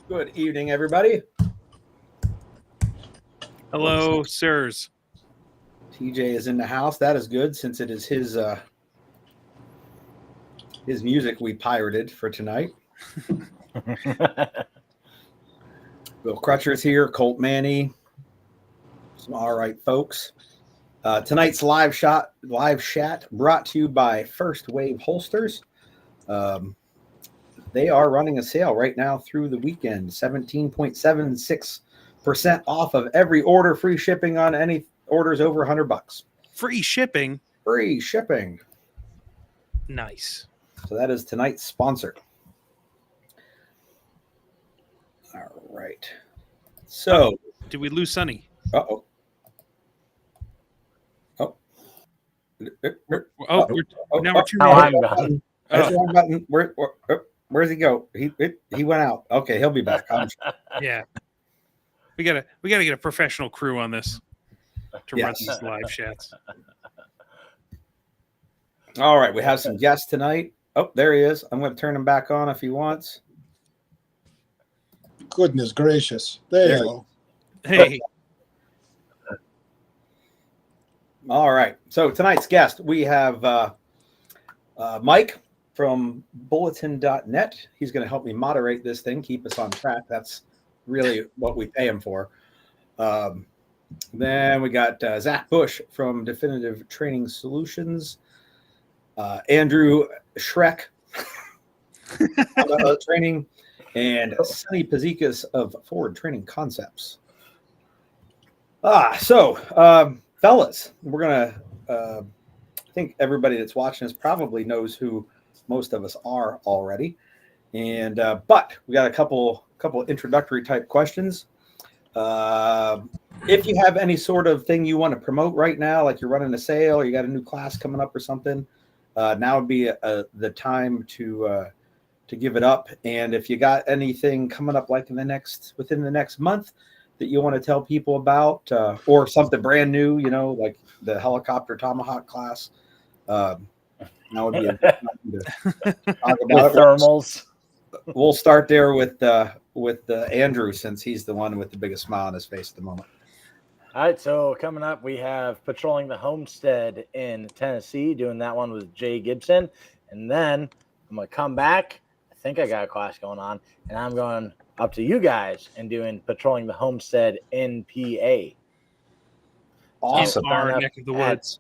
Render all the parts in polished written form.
Good evening, everybody. Hello, sirs. TJ is in the house. That is good since it is his music we pirated for tonight. Bill Crutcher is here. Colt Manny. Some all right folks. Tonight's live chat brought to you by First Wave Holsters. They are running a sale right now through the weekend. 17.76% off of every order. Free shipping on any orders over $100. Free shipping. Free shipping. Nice. So that is tonight's sponsor. All right. So did we lose Sonny? Oh. Now we're two button. Wrong button. Where's he go? He went out. Okay, he'll be back. Yeah. We gotta get a professional crew on this to run these live chats. All right, we have some guests tonight. Oh, there he is. I'm going to turn him back on if he wants. Goodness gracious. There you go. Hey. All right. So tonight's guest, we have Mike from bulletin.net. He's going to help me moderate this thing, keep us on track. That's really what we pay him for. Then we got Zach Bush from Definitive Training Solutions. Andrew Schreck Training, and Sonny Pazikas of Forward Training Concepts. So fellas, we're gonna I think everybody that's watching us probably knows who most of us are already, and but we got a couple introductory type questions. If you have any sort of thing you want to promote right now, like you're running a sale or you got a new class coming up or something, now would be the time to give it up. And if you got anything coming up like within the next month that you want to tell people about, or something brand new, like the helicopter Tomahawk class, now would be a good time to talk about thermals. We'll start there with Andrew, since he's the one with the biggest smile on his face at the moment. All right, so coming up, we have Patrolling the Homestead in Tennessee, doing that one with Jay Gibson. And then I'm going to come back. I think I got a class going on, and I'm going up to you guys and doing Patrolling the Homestead in PA. Awesome. Our neck of the woods.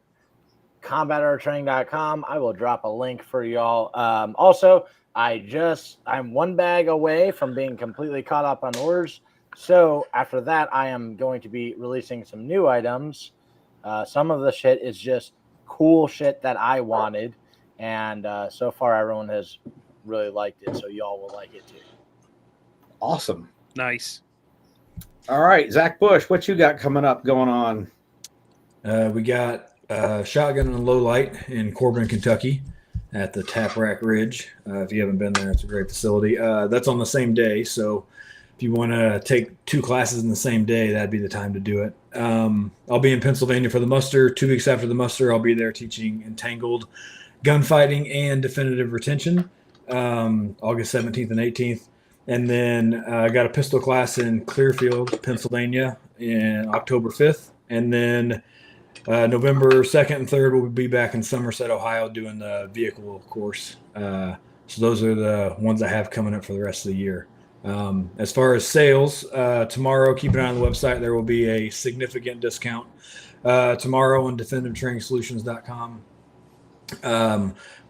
CombatAirTraining.com. I will drop a link for y'all. Also, I'm one bag away from being completely caught up on orders. So after that, I am going to be releasing some new items. Some of the shit is just cool shit that I wanted. And so far, everyone has really liked it. So y'all will like it too. Awesome. Nice. All right, Zach Bush, what you got coming up going on? We got Shotgun and Low Light in Corbin, Kentucky at the Tap Rack Ridge. If you haven't been there, it's a great facility. That's on the same day. So if you want to take two classes in the same day, that'd be the time to do it. I'll be in Pennsylvania for the muster. 2 weeks after the muster, I'll be there teaching entangled gunfighting and definitive retention, August 17th and 18th. And then I got a pistol class in Clearfield, Pennsylvania in October 5th. And then November 2nd and 3rd, we'll be back in Somerset, Ohio, doing the vehicle course. So those are the ones I have coming up for the rest of the year. As far as sales, tomorrow, keep an eye on the website. There will be a significant discount tomorrow on definitivetrainingsolutions.com.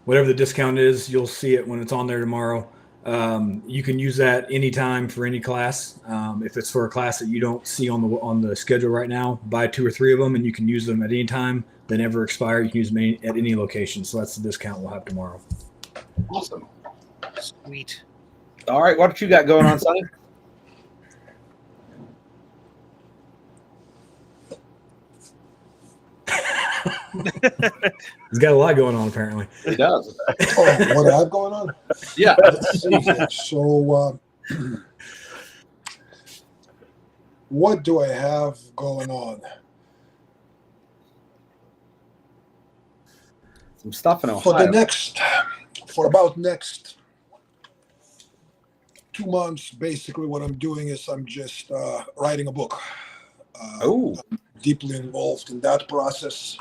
Whatever the discount is, you'll see it when it's on there tomorrow. You can use that anytime for any class. If it's for a class that you don't see on the schedule right now, buy 2 or 3 of them, and you can use them at any time. They never expire. You can use them at any location. So that's the discount we'll have tomorrow. Awesome. Sweet. All right, what you got going on, Sonny? He's got a lot going on, apparently. He does. What I have going on? Yeah. Let's see here. So, what do I have going on? Some stuff in Ohio. For about next 2 months, basically what I'm doing is I'm just writing a book. Oh, I'm deeply involved in that process.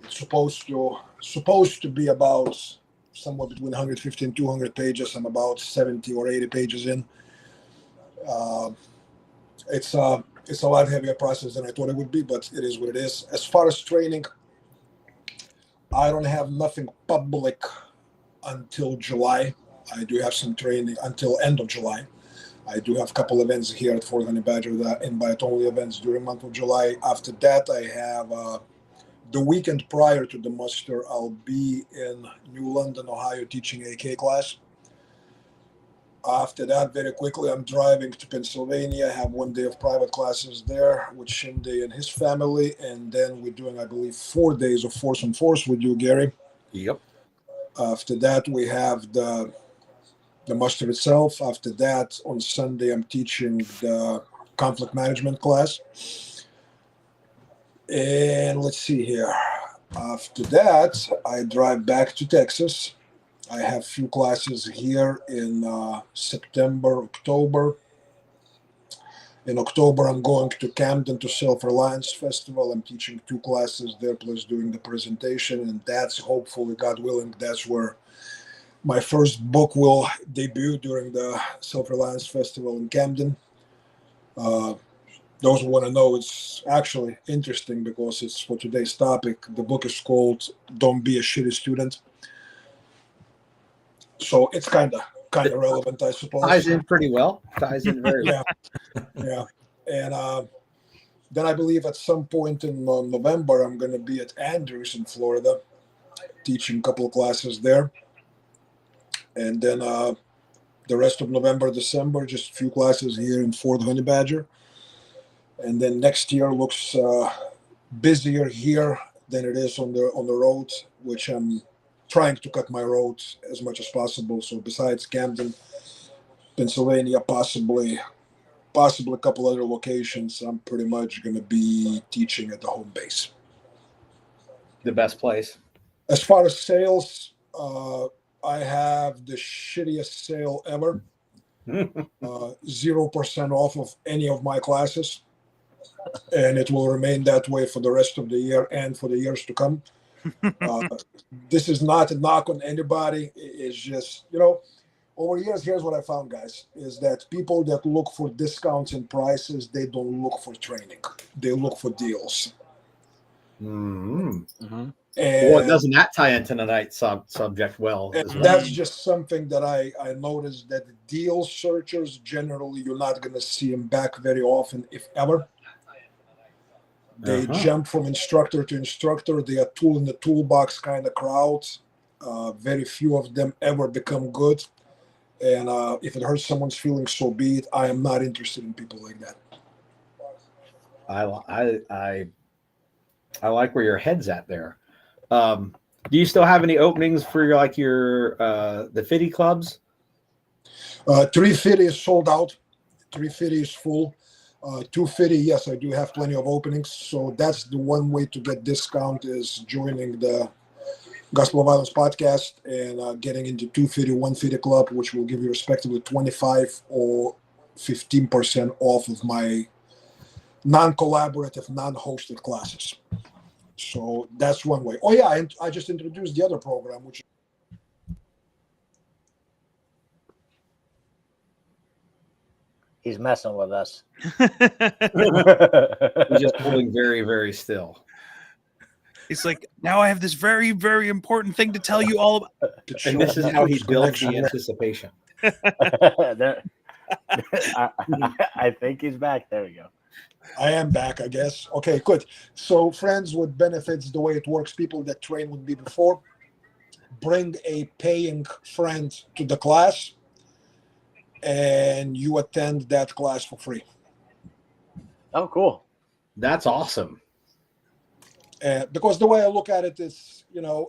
It's supposed to be about somewhere between 150 and 200 pages. I'm about 70 or 80 pages in. Uh, it's a lot heavier process than I thought it would be, but it is what it is. As far as training, I don't have nothing public until July. I do have some training until end of July. I do have a couple events here at Fort Honey Badger that invite-only events during month of July. After that, I have the weekend prior to the muster, I'll be in New London, Ohio, teaching AK class. After that, very quickly, I'm driving to Pennsylvania. I have 1 day of private classes there with Shinde and his family. And then we're doing, I believe, 4 days of Force on Force with you, Gary. yep. After that, we have the muster itself. After that, on Sunday, I'm teaching the conflict management class. And let's see here. After that, I drive back to Texas. I have few classes here in September, October. In October, I'm going to Camden to Self-Reliance Festival. I'm teaching 2 classes there, plus doing the presentation. And that's hopefully, God willing, that's where my first book will debut during the Self-Reliance Festival in Camden. Those who want to know, it's actually interesting because it's for today's topic. The book is called Don't Be a Shitty Student. So it's kind of relevant, I suppose. Ties in pretty well. Ties in very well. Yeah. And then I believe at some point in November, I'm going to be at Andrews in Florida, teaching a couple of classes there. And then the rest of November, December, just a few classes here in Fort Honey Badger. And then next year looks busier here than it is on the road, which I'm trying to cut my road as much as possible. So besides Camden, Pennsylvania, possibly a couple other locations, I'm pretty much going to be teaching at the home base. The best place. As far as sales, I have the shittiest sale ever. 0% off of any of my classes. And it will remain that way for the rest of the year and for the years to come. This is not a knock on anybody. It's just, over the years, here's what I found, guys, is that people that look for discounts and prices, they don't look for training. They look for deals. Mm-hmm. Mm-hmm. And Well, doesn't that tie into tonight's subject well? As well? that's just something that I noticed, that deal searchers, generally, you're not going to see them back very often, if ever. They jump from instructor to instructor. They are tool in the toolbox kind of crowd. Very few of them ever become good. And if it hurts someone's feelings, so be it. I am not interested in people like that. I like where your head's at there. Do you still have any openings for your the Fitty clubs? 350 is sold out. 350 is full. 250, yes, I do have plenty of openings. So that's the one way to get discount, is joining the Gospel of Violence podcast and getting into 250, 150 club, which will give you respectively 25 or 15% off of my non-collaborative, non-hosted classes. So that's one way. Oh yeah, and I just introduced the other program, which He's messing with us. He's just holding very, very still. It's like, now I have this very, very important thing to tell you all about. And this is how he builds the anticipation. I think he's back. There we go. I am back, I guess. Okay, good. So friends with benefits, the way it works, people that train with me before, bring a paying friend to the class, and you attend that class for free. Oh, cool. That's awesome. Because the way I look at it is,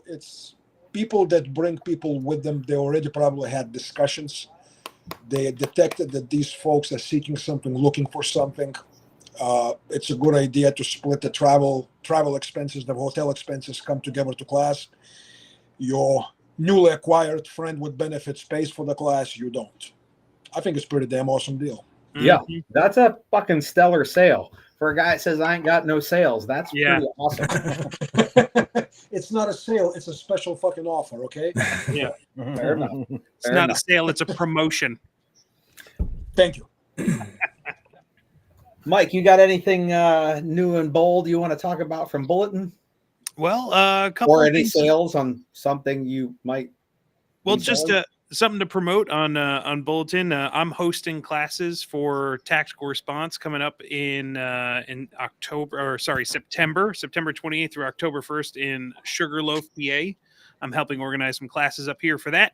it's people that bring people with them. They already probably had discussions. They detected that these folks are seeking something, looking for something. It's a good idea to split the travel expenses, the hotel expenses, come together to class. Your newly acquired friend with benefits pays for the class, you don't. I think it's a pretty damn awesome deal. Yeah, Mhm. that's a fucking stellar sale for a guy that says I ain't got no sales. That's Yeah. pretty awesome. It's not a sale; it's a special fucking offer. Okay. Yeah. Fair enough. It's Fair not enough. a sale; it's a promotion. Thank you. Mike, you got anything new and bold you want to talk about from Bulletin, Well, a couple or of any things. sales on something you might? Well, be just selling? something to promote on Bulletin. I'm hosting classes for tactical response coming up in September 28th through October 1st in Sugarloaf, PA. I'm helping organize some classes up here for that.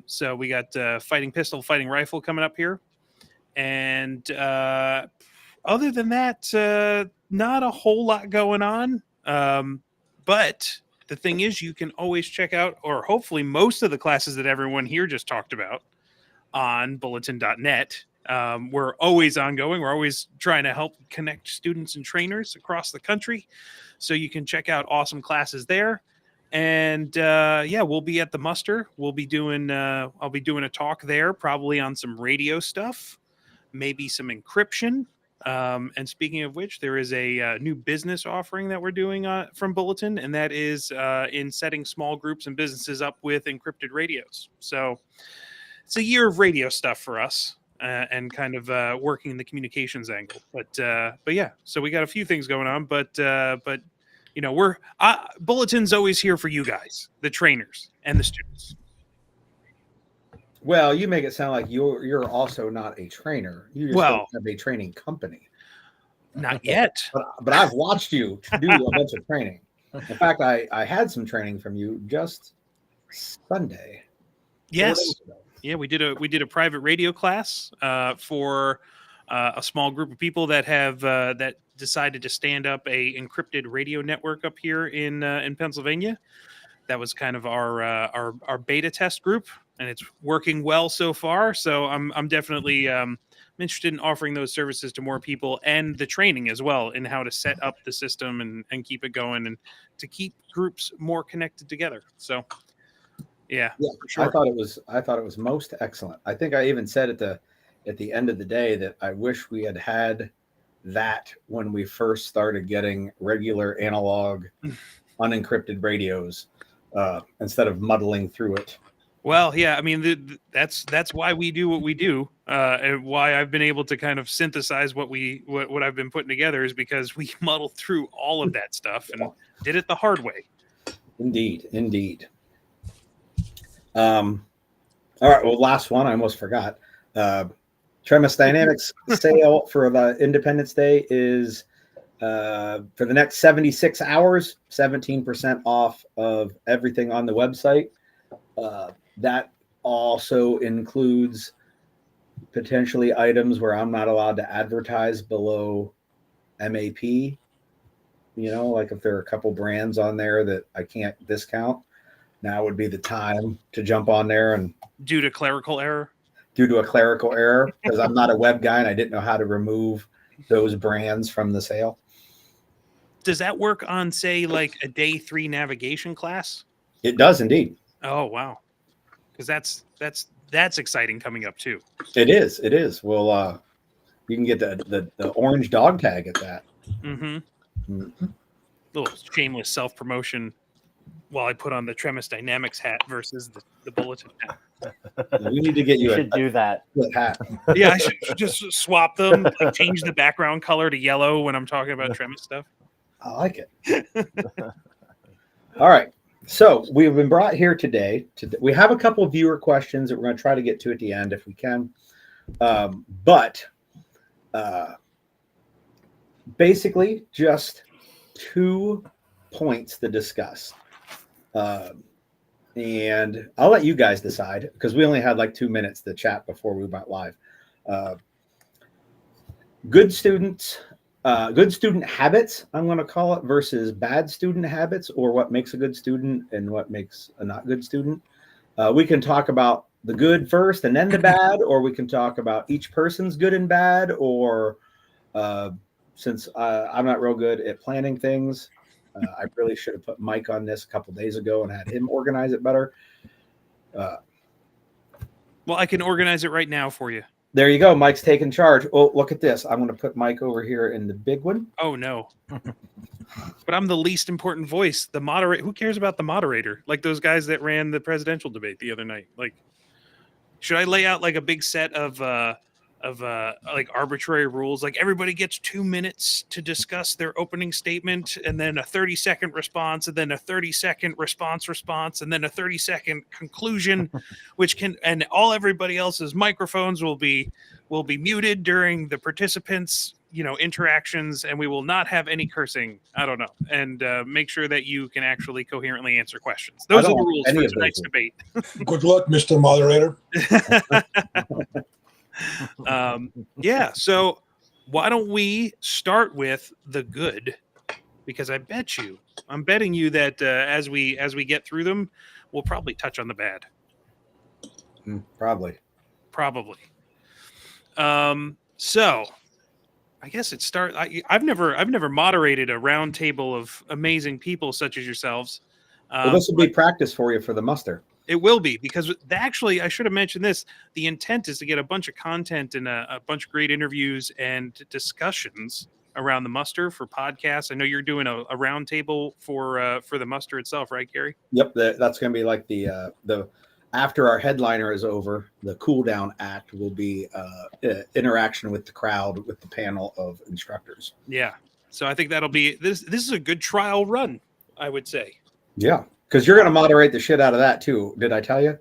So we got fighting pistol, fighting rifle coming up here, and other than that, not a whole lot going on. But the thing is, you can always check out, or hopefully most of the classes that everyone here just talked about on bulletin.net. We're always ongoing. We're always trying to help connect students and trainers across the country. So you can check out awesome classes there. And yeah, we'll be at the muster. We'll be doing, I'll be doing a talk there, probably on some radio stuff, maybe some encryption. And speaking of which, there is a new business offering that we're doing from Bulletin, and that is in setting small groups and businesses up with encrypted radios. So it's a year of radio stuff for us, and kind of working the communications angle. But yeah, so we got a few things going on, but you know, we're Bulletin's always here for you guys, the trainers and the students. Well, you make it sound like you're also not a trainer. You just Well, don't have a training company. not yet. But I've watched you do a bunch of training. In fact, I had some training from you just Sunday. 4 Yes. days ago. Yeah, we did a private radio class for a small group of people that have that decided to stand up a encrypted radio network up here in Pennsylvania. That was kind of our beta test group, and it's working well so far. So I'm definitely I'm interested in offering those services to more people, and the training as well in how to set up the system and keep it going, and to keep groups more connected together. So yeah, Yeah, for sure. I thought it was most excellent. I think I even said at the end of the day that I wish we had that when we first started getting regular analog unencrypted radios instead of muddling through it. Well, yeah, I mean that's why we do what we do, and why I've been able to kind of synthesize what I've been putting together is because we muddled through all of that stuff and did it the hard way. Indeed. All right. Well, last one. I almost forgot. Tremis Dynamics sale for the Independence Day is for the next 76 hours, 17% off of everything on the website. That also includes potentially items where I'm not allowed to advertise below MAP. You know, like if there are a couple brands on there that I can't discount, now would be the time to jump on there and Due to clerical error. due to a clerical error, because I'm not a web guy and I didn't know how to remove those brands from the sale. Does that work on, say, like a day 3 navigation class? It does indeed. Oh wow, because that's exciting coming up too. It is. It is. Well, you can get the orange dog tag at that. Mm-hmm. Mm-hmm. Little shameless self promotion while I put on the Tremis Dynamics hat versus the Bulletin hat. We need to get You you should do that. a hat. Yeah, I should just swap them, like change the background color to yellow when I'm talking about Tremis stuff. I like it. All right. So we've been brought here today. We have a couple of viewer questions that we're going to try to get to at the end if we can. But basically, just 2 points to discuss. And I'll let you guys decide because we only had like 2 minutes to chat before we went live. Good student habits, I'm going to call it, versus bad student habits, or what makes a good student and what makes a not good student. We can talk about the good first and then the bad, or we can talk about each person's good and bad, or since I'm not real good at planning things, I really should have put Mike on this a couple days ago and had him organize it better. Well, I can organize it right now for you. There you go. Mike's taking charge. Oh, look at this. I'm going to put Mike over here in the big one. Oh no. But I'm the least important voice. The moderator. Who cares about the moderator? Like those guys that ran the presidential debate the other night. Like, should I lay out like a big set of like arbitrary rules? Like everybody gets 2 minutes to discuss their opening statement, and then a 30-second response, and then a 30-second response, and then a 30-second conclusion, and everybody else's microphones will be muted during the participants' interactions, and we will not have any cursing. I don't know, and make sure that you can actually coherently answer questions. Those are the rules for tonight's debate. Good luck, Mr. Moderator. Yeah, so why don't we start with the good? Because I'm betting you that as we get through them, we'll probably touch on the bad. Probably. So I guess it starts. I've never moderated a round table of amazing people such as yourselves. Well, this will be practice for you for the muster. It will be, because actually, I should have mentioned this. The intent is to get a bunch of content and a bunch of great interviews and discussions around the muster for podcasts. I know you're doing a roundtable for the muster itself, right, Gary? Yep, that's going to be like the after our headliner is over, the cool down act will be interaction with the crowd, with the panel of instructors. Yeah, so I think that'll be this. This is a good trial run, I would say. Yeah. Because you're going to moderate the shit out of that too. Did I tell you?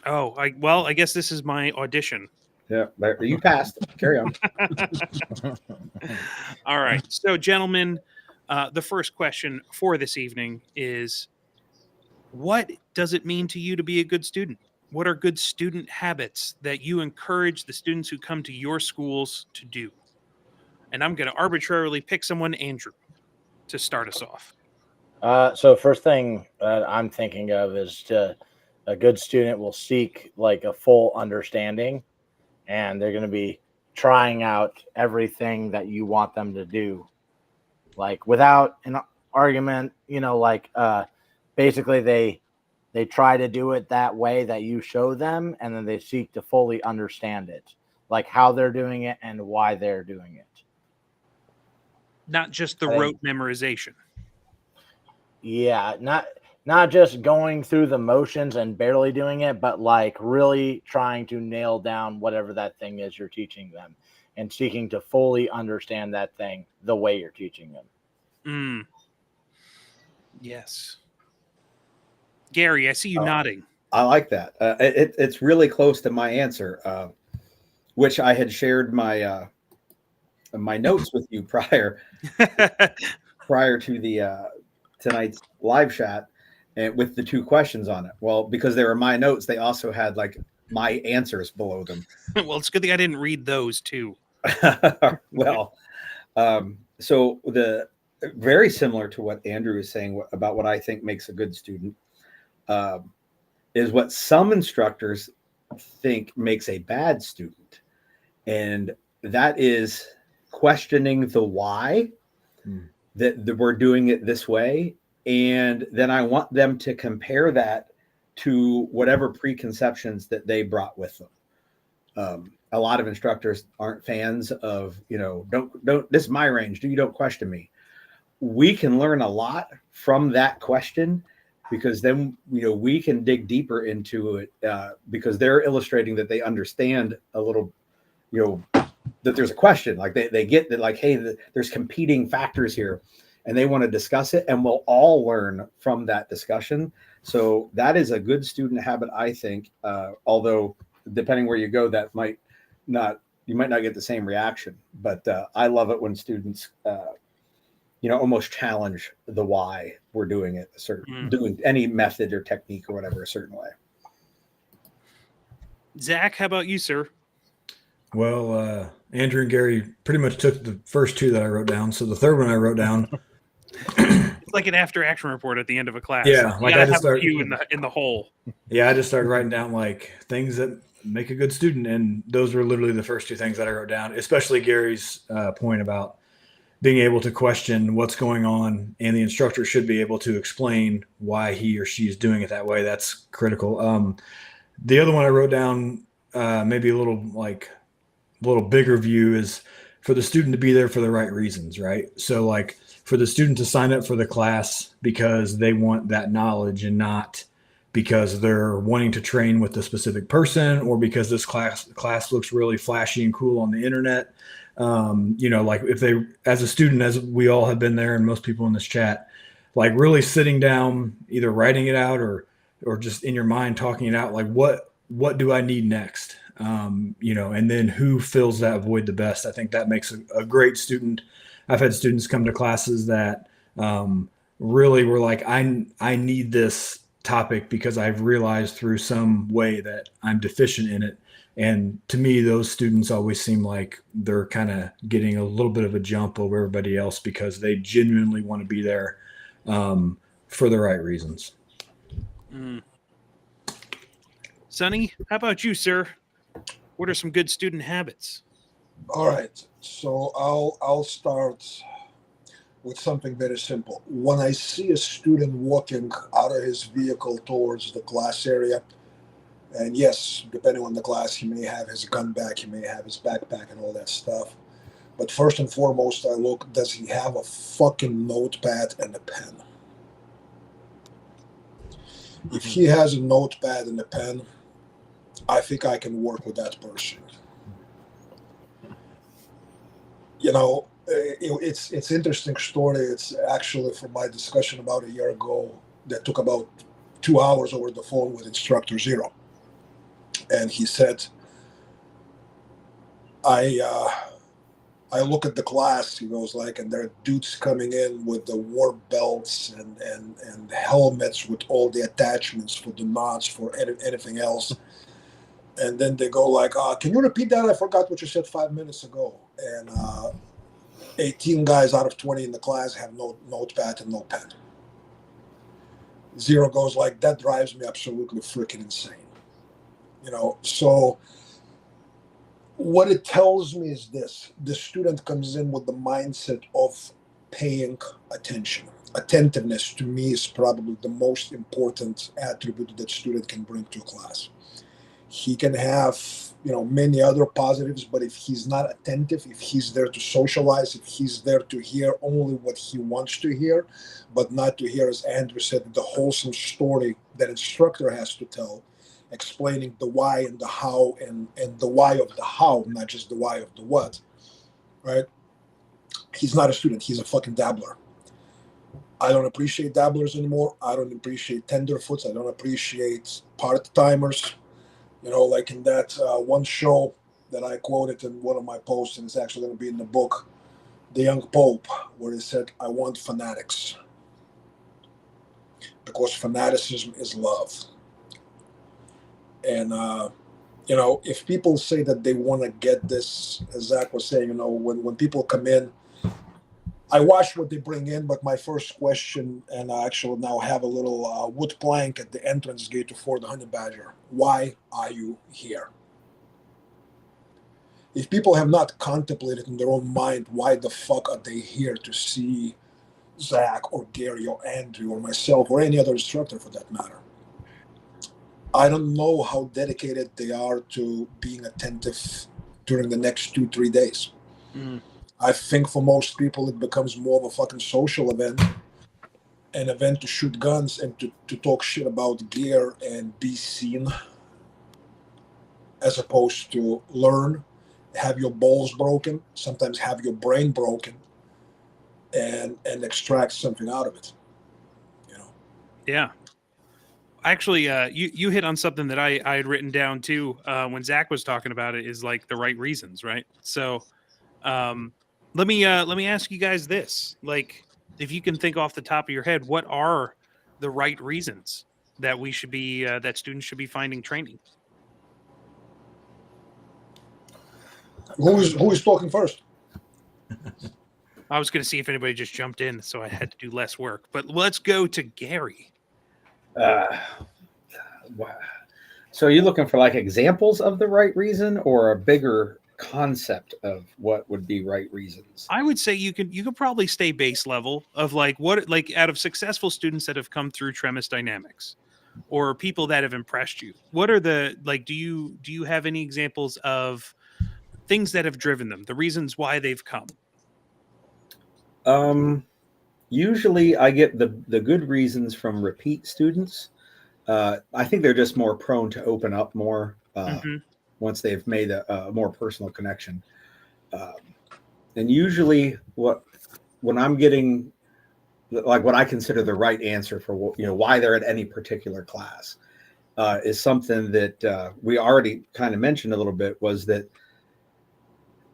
Oh, I guess this is my audition. Yeah, you passed. Carry on. All right. So, gentlemen, the first question for this evening is, what does it mean to you to be a good student? What are good student habits that you encourage the students who come to your schools to do? And I'm going to arbitrarily pick someone, Andrew, to start us off. So first thing that I'm thinking of is a good student will seek like a full understanding, and they're going to be trying out everything that you want them to do, like without an argument, basically they try to do it that way that you show them, and then they seek to fully understand it, like how they're doing it and why they're doing it. Not just the rote memorization. Yeah, not just going through the motions and barely doing it, but like really trying to nail down whatever that thing is you're teaching them and seeking to fully understand that thing the way you're teaching them. Yes. Gary, I see you nodding. I like that. It's really close to my answer, which I had shared my notes with you prior to the tonight's live chat, and with the 2 questions on it. Well, because they were my notes, they also had like my answers below them. Well, it's a good thing I didn't read those too. Well, so the very similar to what Andrew is saying about what I think makes a good student is what some instructors think makes a bad student, and that is questioning the why. That we're doing it this way, and then I want them to compare that to whatever preconceptions that they brought with them. A lot of instructors aren't fans of, don't this is my range, you don't question me. We can learn a lot from that question, because then we can dig deeper into it, because they're illustrating that they understand a little, that there's a question, like they get that, like, hey, there's competing factors here, and they want to discuss it, and we'll all learn from that discussion. So that is a good student habit, I think, although depending where you go, you might not get the same reaction, but I love it when students almost challenge the why we're doing it doing any method or technique or whatever a certain way. Zach, how about you, sir? Well, Andrew and Gary pretty much took the first 2 that I wrote down. So the third one I wrote down. It's like an after action report at the end of a class. Yeah, like I just started you in the hole. Yeah, I just started writing down like things that make a good student, and those were literally the first 2 things that I wrote down. Especially Gary's point about being able to question what's going on, and the instructor should be able to explain why he or she is doing it that way. That's critical. the other one I wrote down, maybe a little bigger view, is for the student to be there for the right reasons, right? So like for the student to sign up for the class because they want that knowledge and not because they're wanting to train with a specific person or because this class looks really flashy and cool on the internet. Like if they, as a student, as we all have been there and most people in this chat, like really sitting down, either writing it out or just in your mind talking it out, like what do I need next? And then who fills that void the best. I think that makes a great student. I've had students come to classes that really were like, I need this topic because I've realized through some way that I'm deficient in it. And to me, those students always seem like they're kind of getting a little bit of a jump over everybody else because they genuinely want to be there for the right reasons. Sonny, how about you, sir? What are some good student habits? All right, so I'll start with something very simple. When I see a student walking out of his vehicle towards the class area, and yes, depending on the class, he may have his gun back, he may have his backpack and all that stuff. But first and foremost, I look, does he have a fucking notepad and a pen? If he has a notepad and a pen, I think I can work with that person. It's interesting story. It's actually from my discussion about a year ago that took about 2 hours over the phone with instructor zero. And he said, I look at the class, he goes like, and there are dudes coming in with the war belts and helmets with all the attachments for the knots, for anything else. And then they go like, can you repeat that? I forgot what you said 5 minutes ago. And 18 guys out of 20 in the class have no notepad and no pen. Zero goes like, that drives me absolutely freaking insane. So what it tells me is this: the student comes in with the mindset of paying attention. Attentiveness to me is probably the most important attribute that student can bring to a class. He can have, many other positives, but if he's not attentive, if he's there to socialize, if he's there to hear only what he wants to hear, but not to hear, as Andrew said, the wholesome story that instructor has to tell, explaining the why and the how and the why of the how, not just the why of the what, right? He's not a student. He's a fucking dabbler. I don't appreciate dabblers anymore. I don't appreciate tenderfoots. I don't appreciate part-timers. Like in that one show that I quoted in one of my posts, and it's actually going to be in the book, The Young Pope, where he said, I want fanatics. Because fanaticism is love. And, if people say that they want to get this, as Zach was saying, when people come in, I watch what they bring in, but my first question, and I actually now have a little wood plank at the entrance gate to Fort Honey Badger. Why are you here? If people have not contemplated in their own mind, why the fuck are they here to see Zach or Gary or Andrew or myself or any other instructor for that matter? I don't know how dedicated they are to being attentive during the next 2-3 days. I think for most people it becomes more of a fucking social event, an event to shoot guns and to talk shit about gear and be seen, as opposed to learn, have your balls broken, sometimes have your brain broken, and extract something out of it. Yeah. Actually, you hit on something that I had written down too when Zach was talking about it, is like the right reasons, right? So let me ask you guys this: like, if you can think off the top of your head, what are the right reasons that we should be that students should be finding training? Who is talking first? I was going to see if anybody just jumped in, so I had to do less work. But let's go to Gary. So are you looking for like examples of the right reason or a bigger concept of what would be right reasons? I would say you could probably stay base level of like what, like out of successful students that have come through Tremis Dynamics, or people that have impressed you? What are the, like, do you have any examples of things that have driven them, the reasons why they've come? Usually I get the good reasons from repeat students. I think they're just more prone to open up more once they've made a more personal connection. And usually when I'm getting like what I consider the right answer for why they're at any particular class is something that we already kind of mentioned a little bit, was that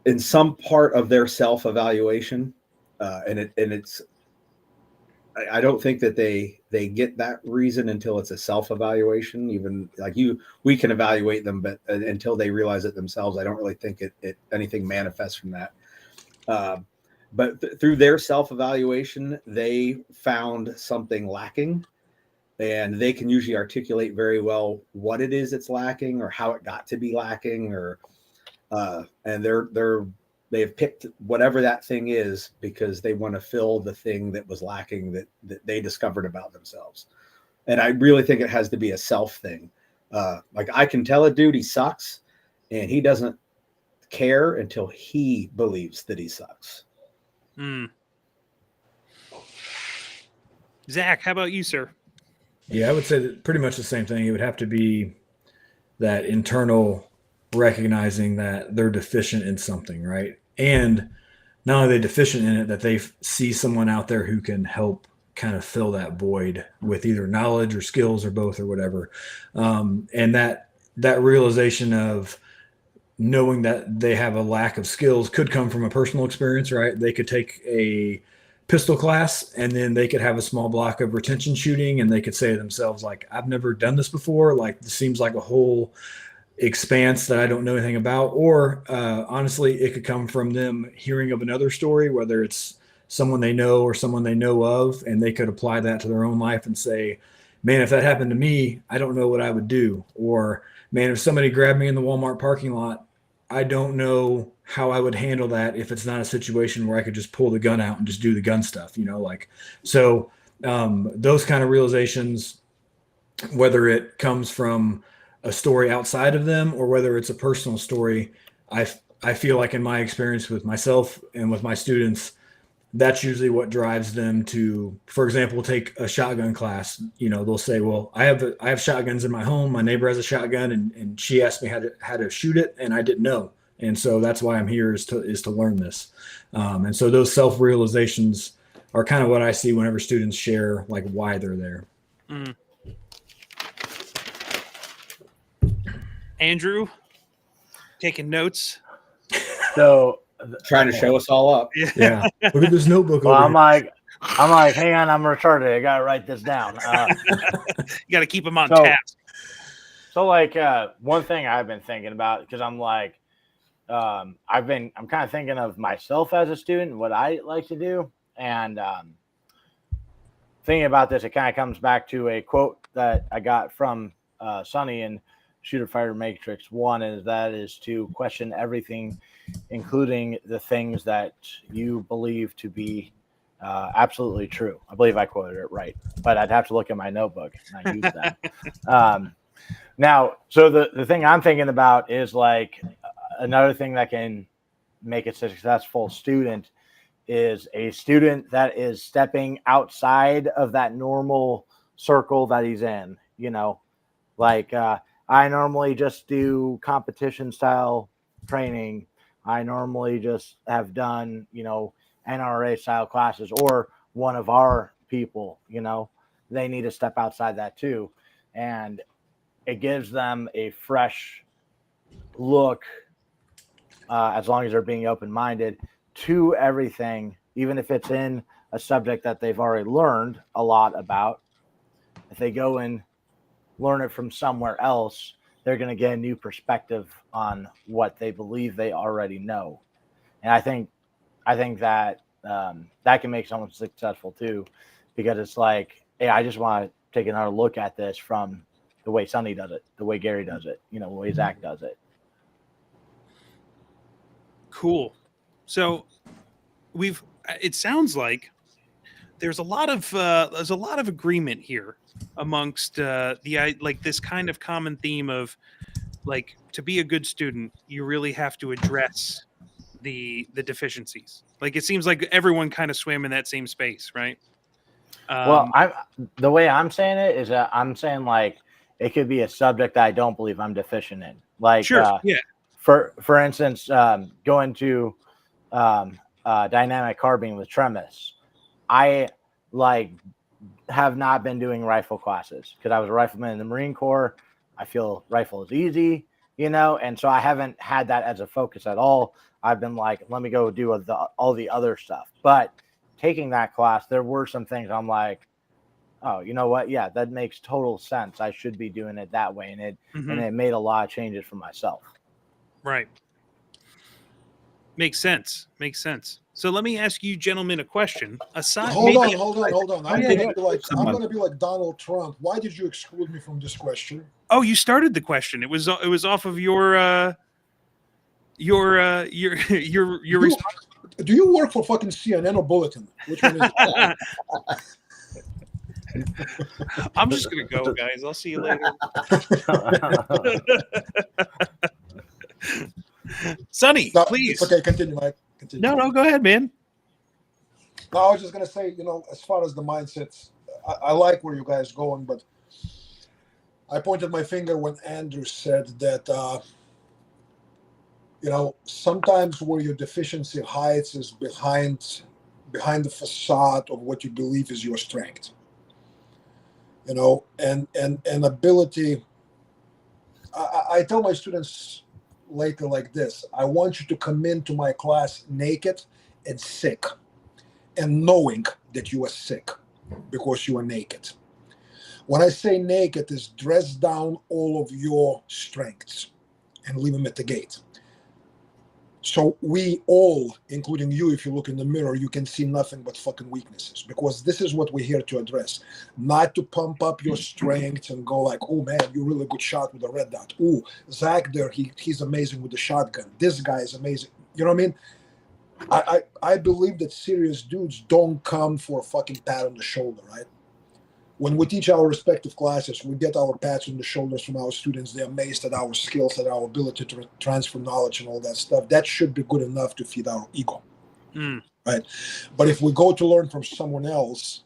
in some part of their self-evaluation, it's I don't think that they get that reason until it's a self-evaluation. Even like we can evaluate them, but until they realize it themselves, I don't really think it anything manifests from that. But through their self-evaluation, they found something lacking, and they can usually articulate very well what it is that's lacking or how it got to be lacking, or and they've picked whatever that thing is because they want to fill the thing that was lacking that they discovered about themselves. And I really think it has to be a self thing. Like I can tell a dude he sucks, and he doesn't care until he believes that he sucks. Zach, how about you, sir? Yeah, I would say that pretty much the same thing. It would have to be that internal recognizing that they're deficient in something, right? And not only are they deficient in it, that they see someone out there who can help kind of fill that void with either knowledge or skills or both or whatever. And that realization of knowing that they have a lack of skills could come from a personal experience, right? They could take a pistol class and then they could have a small block of retention shooting, and they could say to themselves, like, I've never done this before. Like, this seems like a whole expanse that I don't know anything about. Or honestly, it could come from them hearing of another story, whether it's someone they know or someone they know of, and they could apply that to their own life and say, man, if that happened to me, I don't know what I would do. Or, man, if somebody grabbed me in the Walmart parking lot, I don't know how I would handle that if it's not a situation where I could just pull the gun out and just do the gun stuff, so those kind of realizations, whether it comes from a story outside of them or whether it's a personal story, I feel like in my experience with myself and with my students, that's usually what drives them to, for example, take a shotgun class. They'll say, well, I have shotguns in my home. My neighbor has a shotgun, and she asked me how to shoot it, and I didn't know. And so that's why I'm here is to learn this. And so those self-realizations are kind of what I see whenever students share, like, why they're there. Andrew, taking notes. So Trying to show us all up. Yeah. Look at this notebook. well, over I'm like, hang on, I'm retarded. I gotta write this down. You got to keep them on task. So like one thing I've been thinking about, because I'm like, I'm kind of thinking of myself as a student and what I like to do, and thinking about this, it kind of comes back to a quote that I got from Sonny in Shooter Fighter Matrix 1, and that is to question everything, including the things that you believe to be absolutely true. I believe I quoted it right, but I'd have to look at my notebook and I use that. Now, so the thing I'm thinking about is like another thing that can make a successful student is a student that is stepping outside of that normal circle that he's in, like I normally just do competition style training. I normally just have done, NRA style classes, or one of our people, they need to step outside that too. And it gives them a fresh look, as long as they're being open-minded to everything, even if it's in a subject that they've already learned a lot about. If they go and learn it from somewhere else, they're going to get a new perspective on what they believe they already know. And I think that that can make someone successful too, because it's like, hey, I just want to take another look at this from the way Sonny does it, the way Gary does it, the way Zach does it. Cool. So it sounds like there's a lot of agreement here amongst like this kind of common theme of like to be a good student, you really have to address the deficiencies. Like it seems like everyone kind of swam in that same space, right? Well, the way I'm saying it is that I'm saying like it could be a subject that I don't believe I'm deficient in. Like, sure, yeah, for instance, going to dynamic carbine with Tremis, I like have not been doing rifle classes because I was a rifleman in the Marine Corps. I feel rifle is easy, and so I haven't had that as a focus at all. I've been like, let me go do all the other stuff. But taking that class, there were some things I'm like, oh, you know what? Yeah, that makes total sense. I should be doing it that way, and it made a lot of changes for myself. Right. Makes sense. So let me ask you gentlemen a question. Hold on. I'm yeah, gonna be like Donald Trump. Why did you exclude me from this question? Oh, you started the question. It was off of your response. Do you work for fucking CNN or Bulletin? Which one is it? I'm just gonna go, guys. I'll see you later. Sonny, No, please. it's okay, continue, Mike. Continue. No, go ahead, man. No, I was just gonna say, as far as the mindsets, I like where you guys going, but I pointed my finger when Andrew said that sometimes where your deficiency hides is behind the facade of what you believe is your strength. And ability. I tell my students later like this: I want you to come into my class naked and sick, and knowing that you are sick because you are naked. When I say naked, is dress down all of your strengths and leave them at the gate. So we all, including you, if you look in the mirror, you can see nothing but fucking weaknesses, because this is what we're here to address. Not to pump up your strength and go like, oh man, you're a really good shot with a red dot. Oh, Zach there, he's amazing with the shotgun. This guy is amazing. You know what I mean? I believe that serious dudes don't come for a fucking pat on the shoulder, right? When we teach our respective classes, we get our pats on the shoulders from our students. They're amazed at our skills, at our ability to transfer knowledge and all that stuff. That should be good enough to feed our ego, right? But if we go to learn from someone else,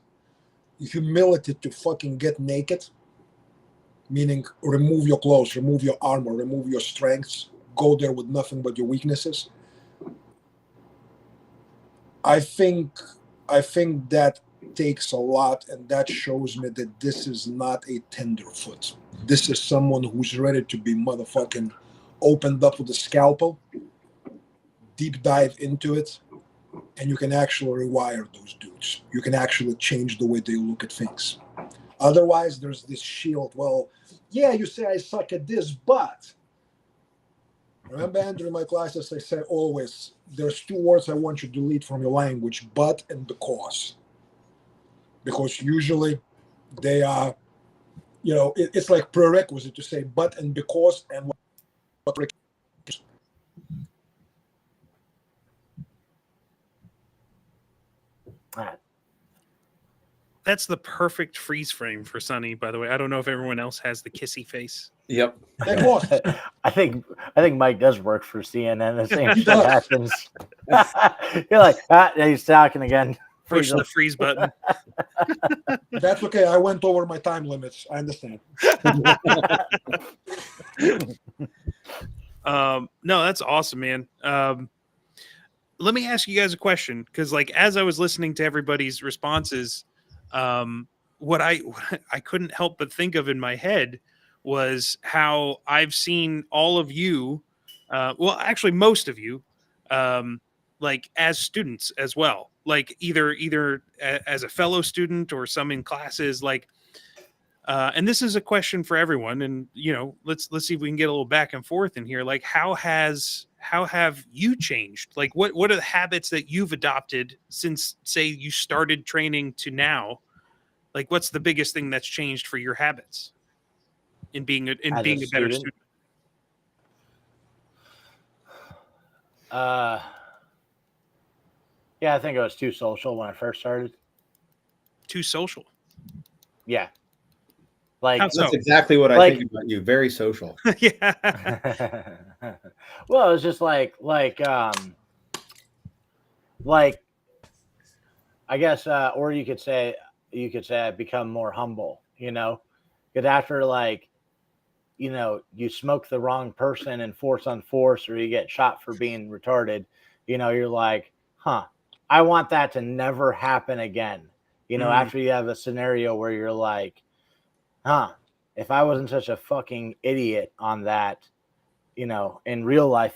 humility to fucking get naked, meaning remove your clothes, remove your armor, remove your strengths, go there with nothing but your weaknesses. I think that takes a lot, and that shows me that this is not a tenderfoot. This is someone who's ready to be motherfucking opened up with a scalpel, deep dive into it, and you can actually rewire those dudes. You can actually change the way they look at things. Otherwise, there's this shield. Well, yeah, you say I suck at this, but remember, Andrew, in my classes, I say always, there's two words I want you to delete from your language: but and because. Because usually they are, it's like prerequisite to say but and because and what. That's the perfect freeze frame for Sonny, by the way. I don't know if everyone else has the kissy face. Yep. I think Mike does work for CNN. The same shit happens. You're like, he's talking again. Push the freeze button. That's okay. I went over my time limits. I understand. No, that's awesome, man. Let me ask you guys a question, because like as I was listening to everybody's responses, what I couldn't help but think of in my head was how I've seen all of you, well, actually most of you, like as students as well, like either as a fellow student or some in classes, like, and this is a question for everyone, and let's see if we can get a little back and forth in here. Like, how have you changed? Like, what are the habits that you've adopted since, say, you started training to now? Like, what's the biggest thing that's changed for your habits in being a better student? Yeah, I think I was too social when I first started. too social. Yeah. Like, How so? That's exactly what I Like- think about you. Very social. Yeah. well, it's just like I guess, or you could say I become more humble, because after you smoke the wrong person and force on force, or you get shot for being retarded, you're like, huh, I want that to never happen again. After you have a scenario where you're like, huh, if I wasn't such a fucking idiot on that, in real life,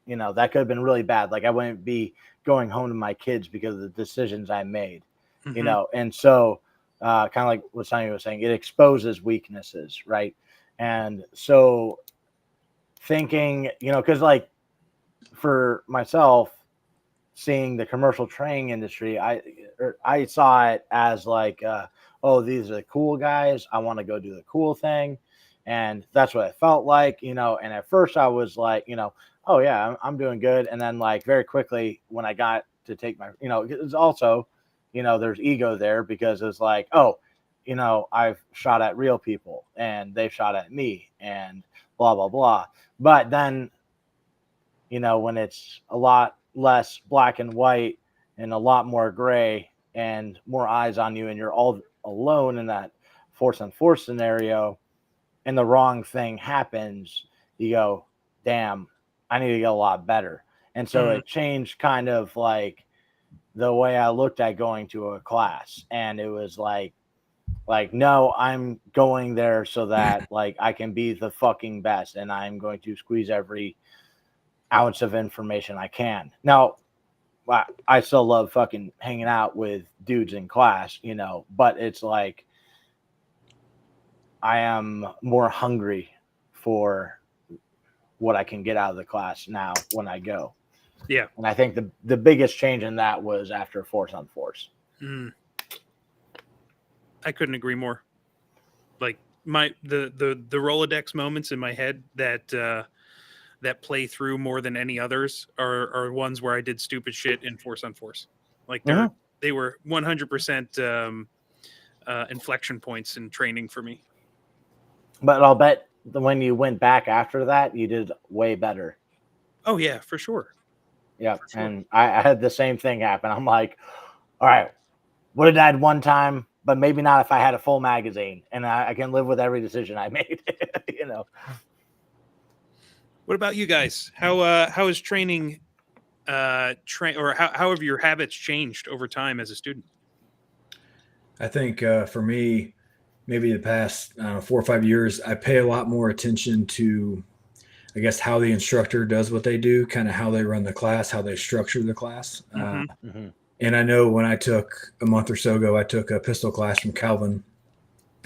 that could have been really bad. Like I wouldn't be going home to my kids because of the decisions I made, and so kind of like what Sonny was saying, it exposes weaknesses, right? And so thinking, because like for myself, seeing the commercial training industry, I saw it as like, oh, these are the cool guys. I want to go do the cool thing. And that's what it felt like, and at first I was like, oh yeah, I'm doing good. And then like very quickly when I got to take my, it's also, there's ego there because it's like, oh, I've shot at real people and they've shot at me and blah, blah, blah. But then, when it's a lot less black and white and a lot more gray and more eyes on you and you're all alone in that force on force scenario and the wrong thing happens, you go, damn, I need to get a lot better. And so it changed kind of like the way I looked at going to a class. And it was like, no, I'm going there so that like I can be the fucking best and I'm going to squeeze every ounce of information I can. Now, I still love fucking hanging out with dudes in class, but it's like I am more hungry for what I can get out of the class now when I go. Yeah. And I think the biggest change in that was after Force on Force. I couldn't agree more. Like the Rolodex moments in my head that play through more than any others are ones where I did stupid shit in Force on Force. Like they were 100% inflection points in training for me. But I'll bet when you went back after that, you did way better. Oh yeah, for sure. Yeah. For sure. And I had the same thing happen. I'm like, all right, would have died one time, but maybe not if I had a full magazine, and I can live with every decision I made. What about you guys? How is training or how have your habits changed over time as a student? I think for me, maybe the past 4 or 5 years, I pay a lot more attention to, I guess, how the instructor does what they do, kind of how they run the class, how they structure the class. And I know when I took a month or so ago, I took a pistol class from Calvin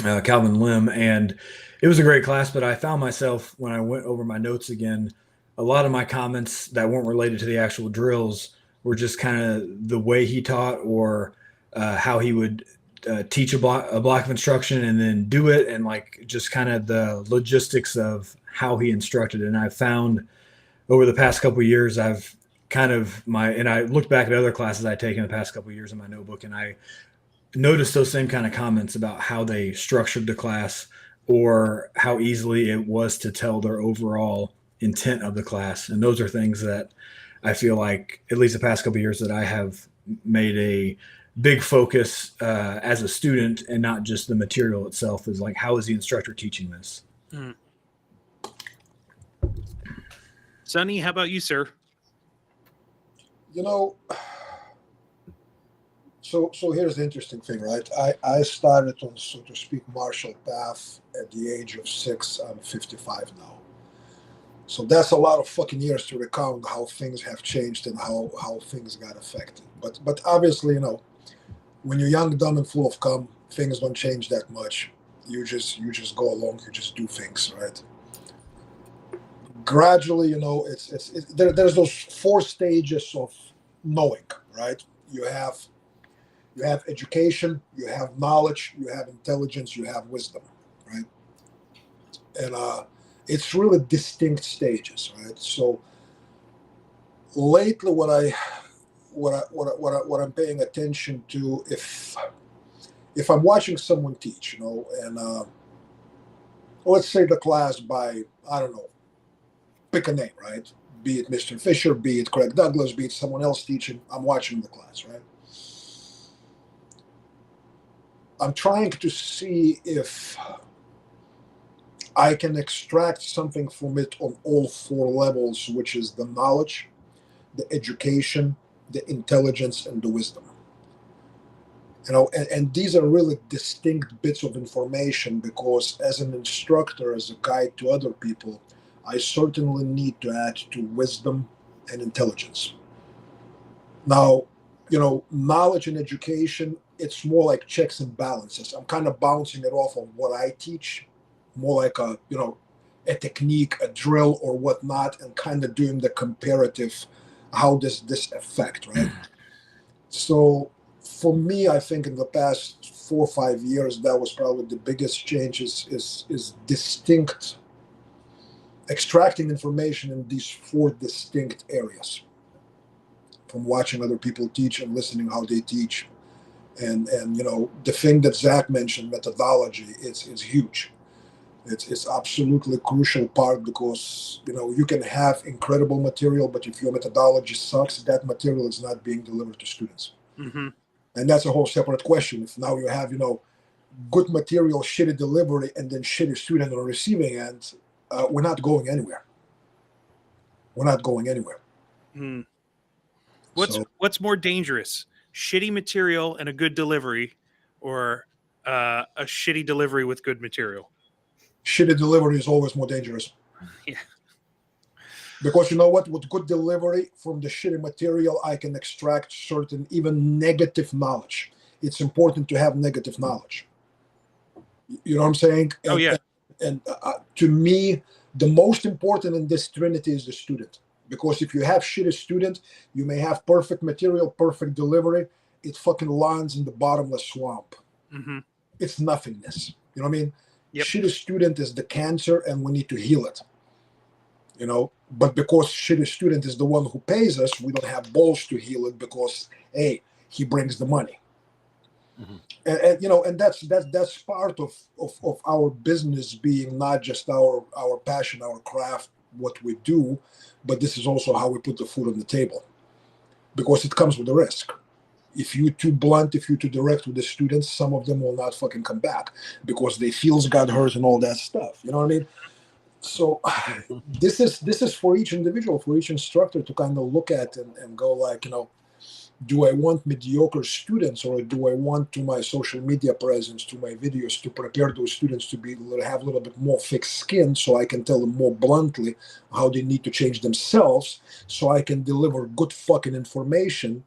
Lim, and it was a great class, but I found myself when I went over my notes again, a lot of my comments that weren't related to the actual drills were just kind of the way he taught or how he would teach a block of instruction and then do it, and like just kind of the logistics of how he instructed. And I found over the past couple of years, I've kind of and I looked back at other classes I'd taken the past couple of years in my notebook, and I noticed those same kind of comments about how they structured the class or how easily it was to tell their overall intent of the class. And those are things that I feel like, at least the past couple of years, that I have made a big focus as a student, and not just the material itself, is like, how is the instructor teaching this? Sonny, how about you, sir? So here's the interesting thing, right? I started on, so to speak, martial path at the age of 6. I'm 55 now. So that's a lot of fucking years to recount how things have changed and how things got affected. But obviously, when you're young, dumb, and full of cum, things don't change that much. You just go along, you just do things, right? Gradually, there's those 4 stages of knowing, right? You have education, you have knowledge, you have intelligence, you have wisdom, right? And it's really distinct stages, right? So lately, what I'm paying attention to, if if I'm watching someone teach, and let's say the class by, I don't know, pick a name, right? Be it Mr. Fisher, be it Craig Douglas, be it someone else teaching, I'm watching the class, right? I'm trying to see if I can extract something from it on all four levels, which is the knowledge, the education, the intelligence, and the wisdom. And these are really distinct bits of information, because as an instructor, as a guide to other people, I certainly need to add to wisdom and intelligence. Now, knowledge and education, it's more like checks and balances. I'm kind of bouncing it off of what I teach, more like a technique, a drill or whatnot, and kind of doing the comparative, how does this affect, right? So for me, I think in the past 4 or 5 years, that was probably the biggest change is distinct, extracting information in these 4 distinct areas, from watching other people teach and listening how they teach. And the thing that Zach mentioned, methodology, is huge. It's absolutely crucial part, because you can have incredible material, but if your methodology sucks, that material is not being delivered to students. Mm-hmm. And that's a whole separate question. If now you have good material, shitty delivery, and then shitty student on the receiving end, we're not going anywhere. We're not going anywhere. Mm. So, What's more dangerous, shitty material and a good delivery, or a shitty delivery with good material? shitty delivery is always more dangerous. Yeah. Because you know what? With good delivery from the shitty material, I can extract certain even negative knowledge. It's important to have negative knowledge. You know what I'm saying? Oh, yeah. And to me, the most important in this trinity is the student. Because if you have shitty student, you may have perfect material, perfect delivery. It fucking lands in the bottomless swamp. Mm-hmm. It's nothingness. You know what I mean? Yep. Shitty student is the cancer, and we need to heal it. But because shitty student is the one who pays us, we don't have balls to heal it, because hey, he brings the money. Mm-hmm. And that's part of our business being not just our passion, our craft, what we do, but this is also how we put the food on the table, because it comes with a risk. If you're too blunt, if you're too direct with the students, some of them will not fucking come back because their feels got hurt and all that stuff. You know what I mean? So this is for each individual, for each instructor to kind of look at and go like, do I want mediocre students, or do I want to my social media presence, to my videos, to prepare those students to have a little bit more thick skin, so I can tell them more bluntly how they need to change themselves, so I can deliver good fucking information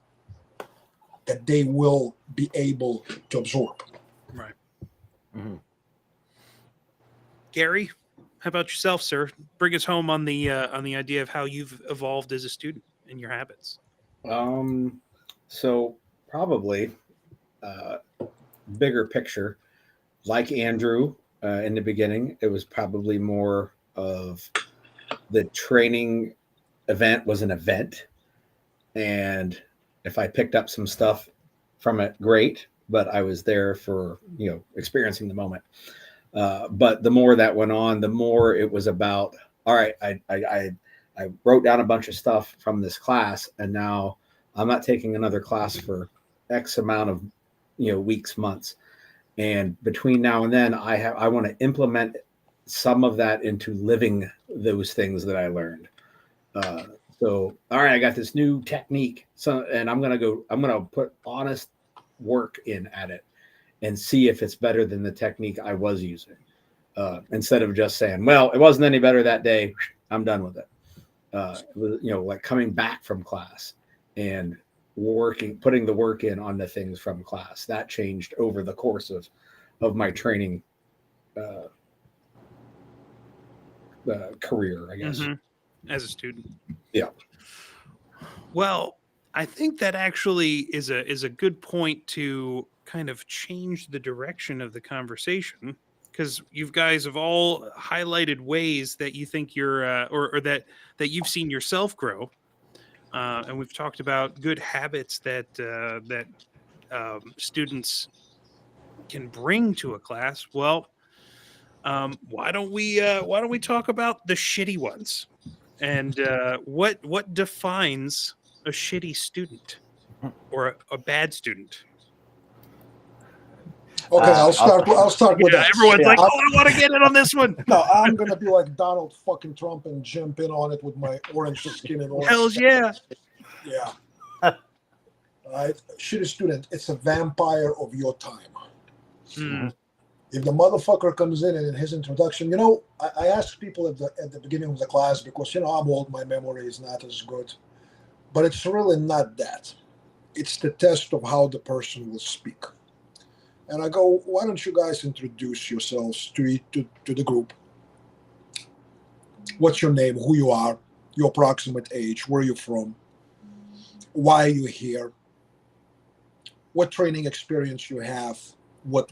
that they will be able to absorb. Right. Mm-hmm. Gary, how about yourself, sir? Bring us home on the idea of how you've evolved as a student and your habits. So probably bigger picture, like Andrew in the beginning, it was probably more of the training event was an event, and if I picked up some stuff from it, great, but I was there for experiencing the moment. But the more that went on, the more it was about, all right, I wrote down a bunch of stuff from this class, and now I'm not taking another class for X amount of weeks, months. And between now and then, I want to implement some of that into living those things that I learned. So, all right, I got this new technique. So, and I'm going to put honest work in at it and see if it's better than the technique I was using. Instead of just saying, well, it wasn't any better that day, I'm done with it. It was, like coming back from class and putting the work in on the things from class. That changed over the course of my training career, I guess. Mm-hmm. As a student. Yeah. Well, I think that actually is a good point to kind of change the direction of the conversation, because you guys have all highlighted ways that you think you're or that you've seen yourself grow, and we've talked about good habits that students can bring to a class. Well, why don't we talk about the shitty ones and what defines a shitty student or a bad student? Okay, I'll start with Yeah, that. everyone's like, I'm- "Oh, I want to get in on this one." No, I'm gonna be like Donald fucking Trump and jump in on it with my orange skin and orange. Hells yeah! Yeah. All right, shitty student. It's a vampire of your time. Mm, If the motherfucker comes in and in his introduction, you know, I ask people at the beginning of the class because I'm old, my memory is not as good, but it's really not that. It's the test of how the person will speak. And I go, why don't you guys introduce yourselves to the group? What's your name? Who you are? Your approximate age? Where are you from? Why are you here? What training experience you have? What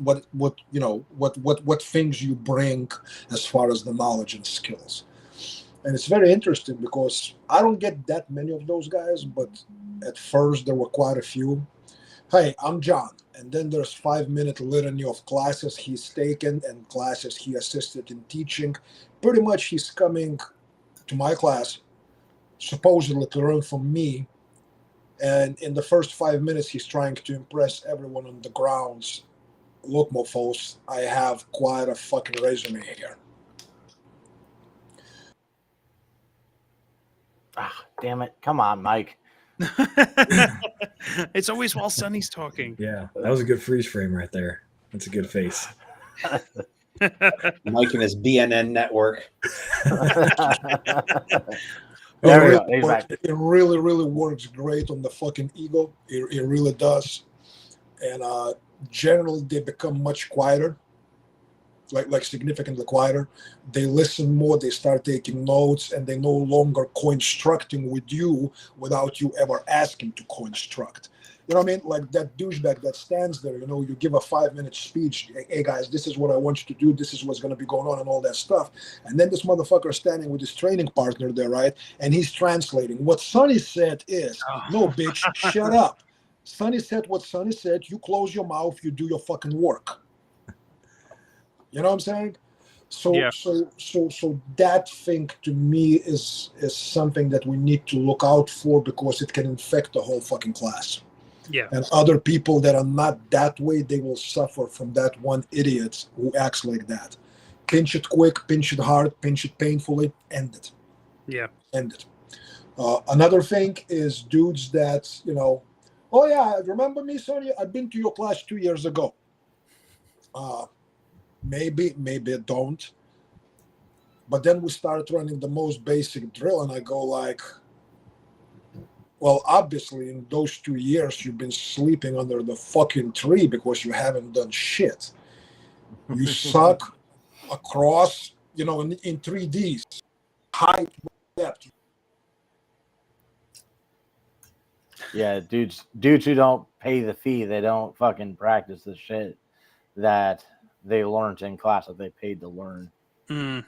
things you bring as far as the knowledge and skills? And it's very interesting because I don't get that many of those guys, but at first there were quite a few. Hey, I'm John. And then there's 5-minute litany of classes he's taken and classes he assisted in teaching. Pretty much he's coming to my class, supposedly to learn from me. And in the first 5 minutes, he's trying to impress everyone on the grounds. Look, mofos, I have quite a fucking resume here. Ah, damn it. Come on, Mike. It's always while Sonny's talking. Yeah, that was a good freeze frame right there. That's a good face. Mike and his BNN network. There we go. He's back. It really, really works great on the fucking ego. It really does. And generally, they become much quieter, like significantly quieter. They listen more, they start taking notes, and they no longer co-instructing with you without you ever asking to co-instruct. You know what I mean? Like that douchebag that stands there, you know, you give a 5-minute speech. Hey guys, this is what I want you to do. This is what's going to be going on and all that stuff. And then this motherfucker is standing with his training partner there, right? And he's translating. What Sonny said is, no, bitch, shut up. Sonny said what Sonny said. You close your mouth, you do your fucking work. You know what I'm saying? So, Yeah. so that thing to me is something that we need to look out for because it can infect the whole fucking class. Yeah. And other people that are not that way, they will suffer from that one idiot who acts like that. Pinch it quick, pinch it hard, pinch it painfully, end it. Yeah. End it. Another thing is dudes that, you know, oh yeah, remember me, Sonny? I've been to your class 2 years ago. Maybe I don't. But then we start running the most basic drill, and I go like, well, obviously in those 2 years you've been sleeping under the fucking tree because you haven't done shit. You suck across, you know, in 3Ds, height, depth. Yeah, dudes who don't pay the fee, they don't fucking practice the shit that they learned in class that they paid to learn. Mm.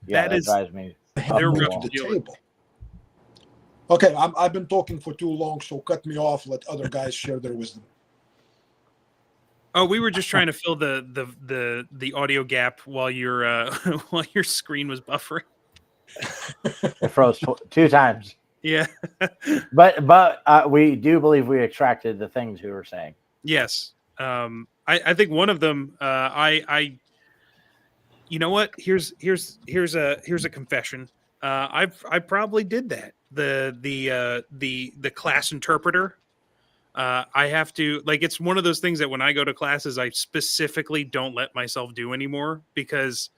Yeah, that is drives me. they're Bring rough to the to deal with. table. Okay, I've been talking for too long, so cut me off. Let other guys share their wisdom. Oh, we were just trying to fill the audio gap while your while your screen was buffering. It froze 2 times. Yeah. But we do believe we extracted the things we were saying. Yes. I think one of them. I. You know what? Here's a confession. I probably did that. The class interpreter. I have to, like, it's one of those things that when I go to classes, I specifically don't let myself do anymore because,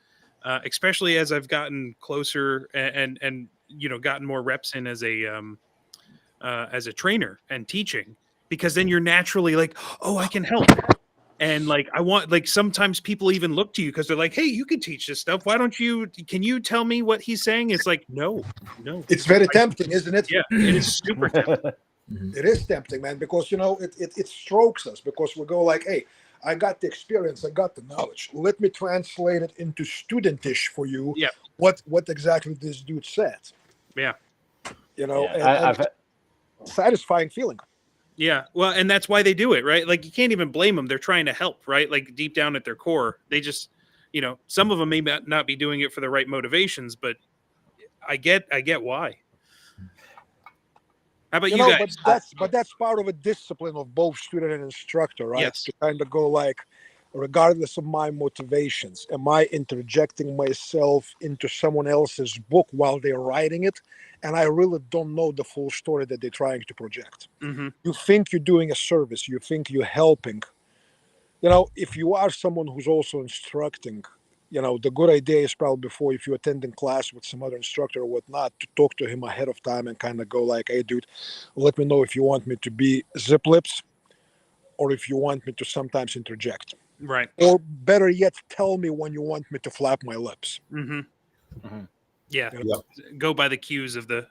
especially as I've gotten closer and you know gotten more reps in as a trainer and teaching, because then you're naturally like, oh, I can help. And like, I want, like, sometimes people even look to you because they're like, hey, you can teach this stuff. Why don't you, can you tell me what he's saying? It's like, no. It's very tempting, isn't it? Yeah, it is super tempting. It is tempting, man, because, you know, it strokes us because we go like, hey, I got the experience, I got the knowledge. Let me translate it into studentish for you. Yeah. What exactly this dude said. Yeah. You know, Yeah, and satisfying feeling. Yeah. Well, and that's why they do it, right? Like you can't even blame them. They're trying to help, right? Like deep down at their core, they just, some of them may not be doing it for the right motivations, but I get why. How about you But guys? that's part of a discipline of both student and instructor, right? Yes. To kind of go like, regardless of my motivations, am I interjecting myself into someone else's book while they're writing it, and I really don't know the full story that they're trying to project. Mm-hmm. You think you're doing a service, you think you're helping. If you are someone who's also instructing, the good idea is probably before, if you're attending class with some other instructor or whatnot, to talk to him ahead of time and kind of go like, hey, dude, let me know if you want me to be zip lips or if you want me to sometimes interject. Right. Or better yet, tell me when you want me to flap my lips. Mm-hmm. Mm-hmm. Yeah. Go by the cues of the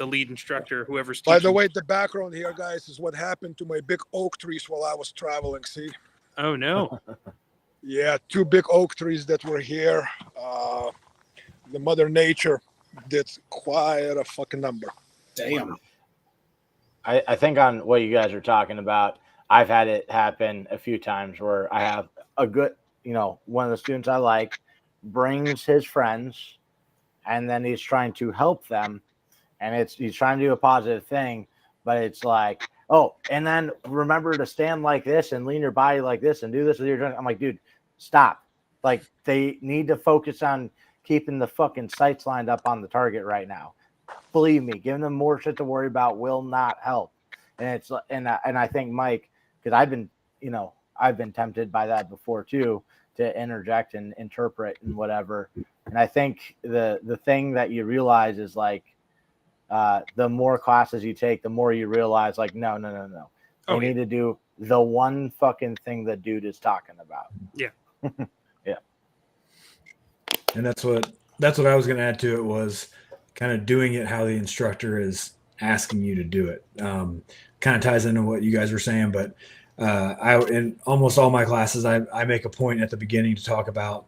lead instructor, whoever's teaching. By the way, the background here, guys, is what happened to my big oak trees while I was traveling. See? Oh, no. Yeah, 2 big oak trees that were here. The Mother Nature did quite a fucking number. Damn. I think on what you guys are talking about, I've had it happen a few times where I have a good, one of the students I like brings his friends, and then he's trying to help them, and he's trying to do a positive thing, but it's like, oh, and then remember to stand like this and lean your body like this and do this with your joint. I'm like, dude, stop. Like, they need to focus on keeping the fucking sights lined up on the target right now. Believe me, giving them more shit to worry about will not help. And it's and I think Mike, because I've been tempted by that before too, to interject and interpret and whatever. And I think the thing that you realize is like, the more classes you take, the more you realize like, no. You need to do the one fucking thing the dude is talking about. Yeah. Yeah. And that's what I was going to add to it, was kind of doing it how the instructor is asking you to do it. Kind of ties into what you guys were saying, but in almost all my classes, I make a point at the beginning to talk about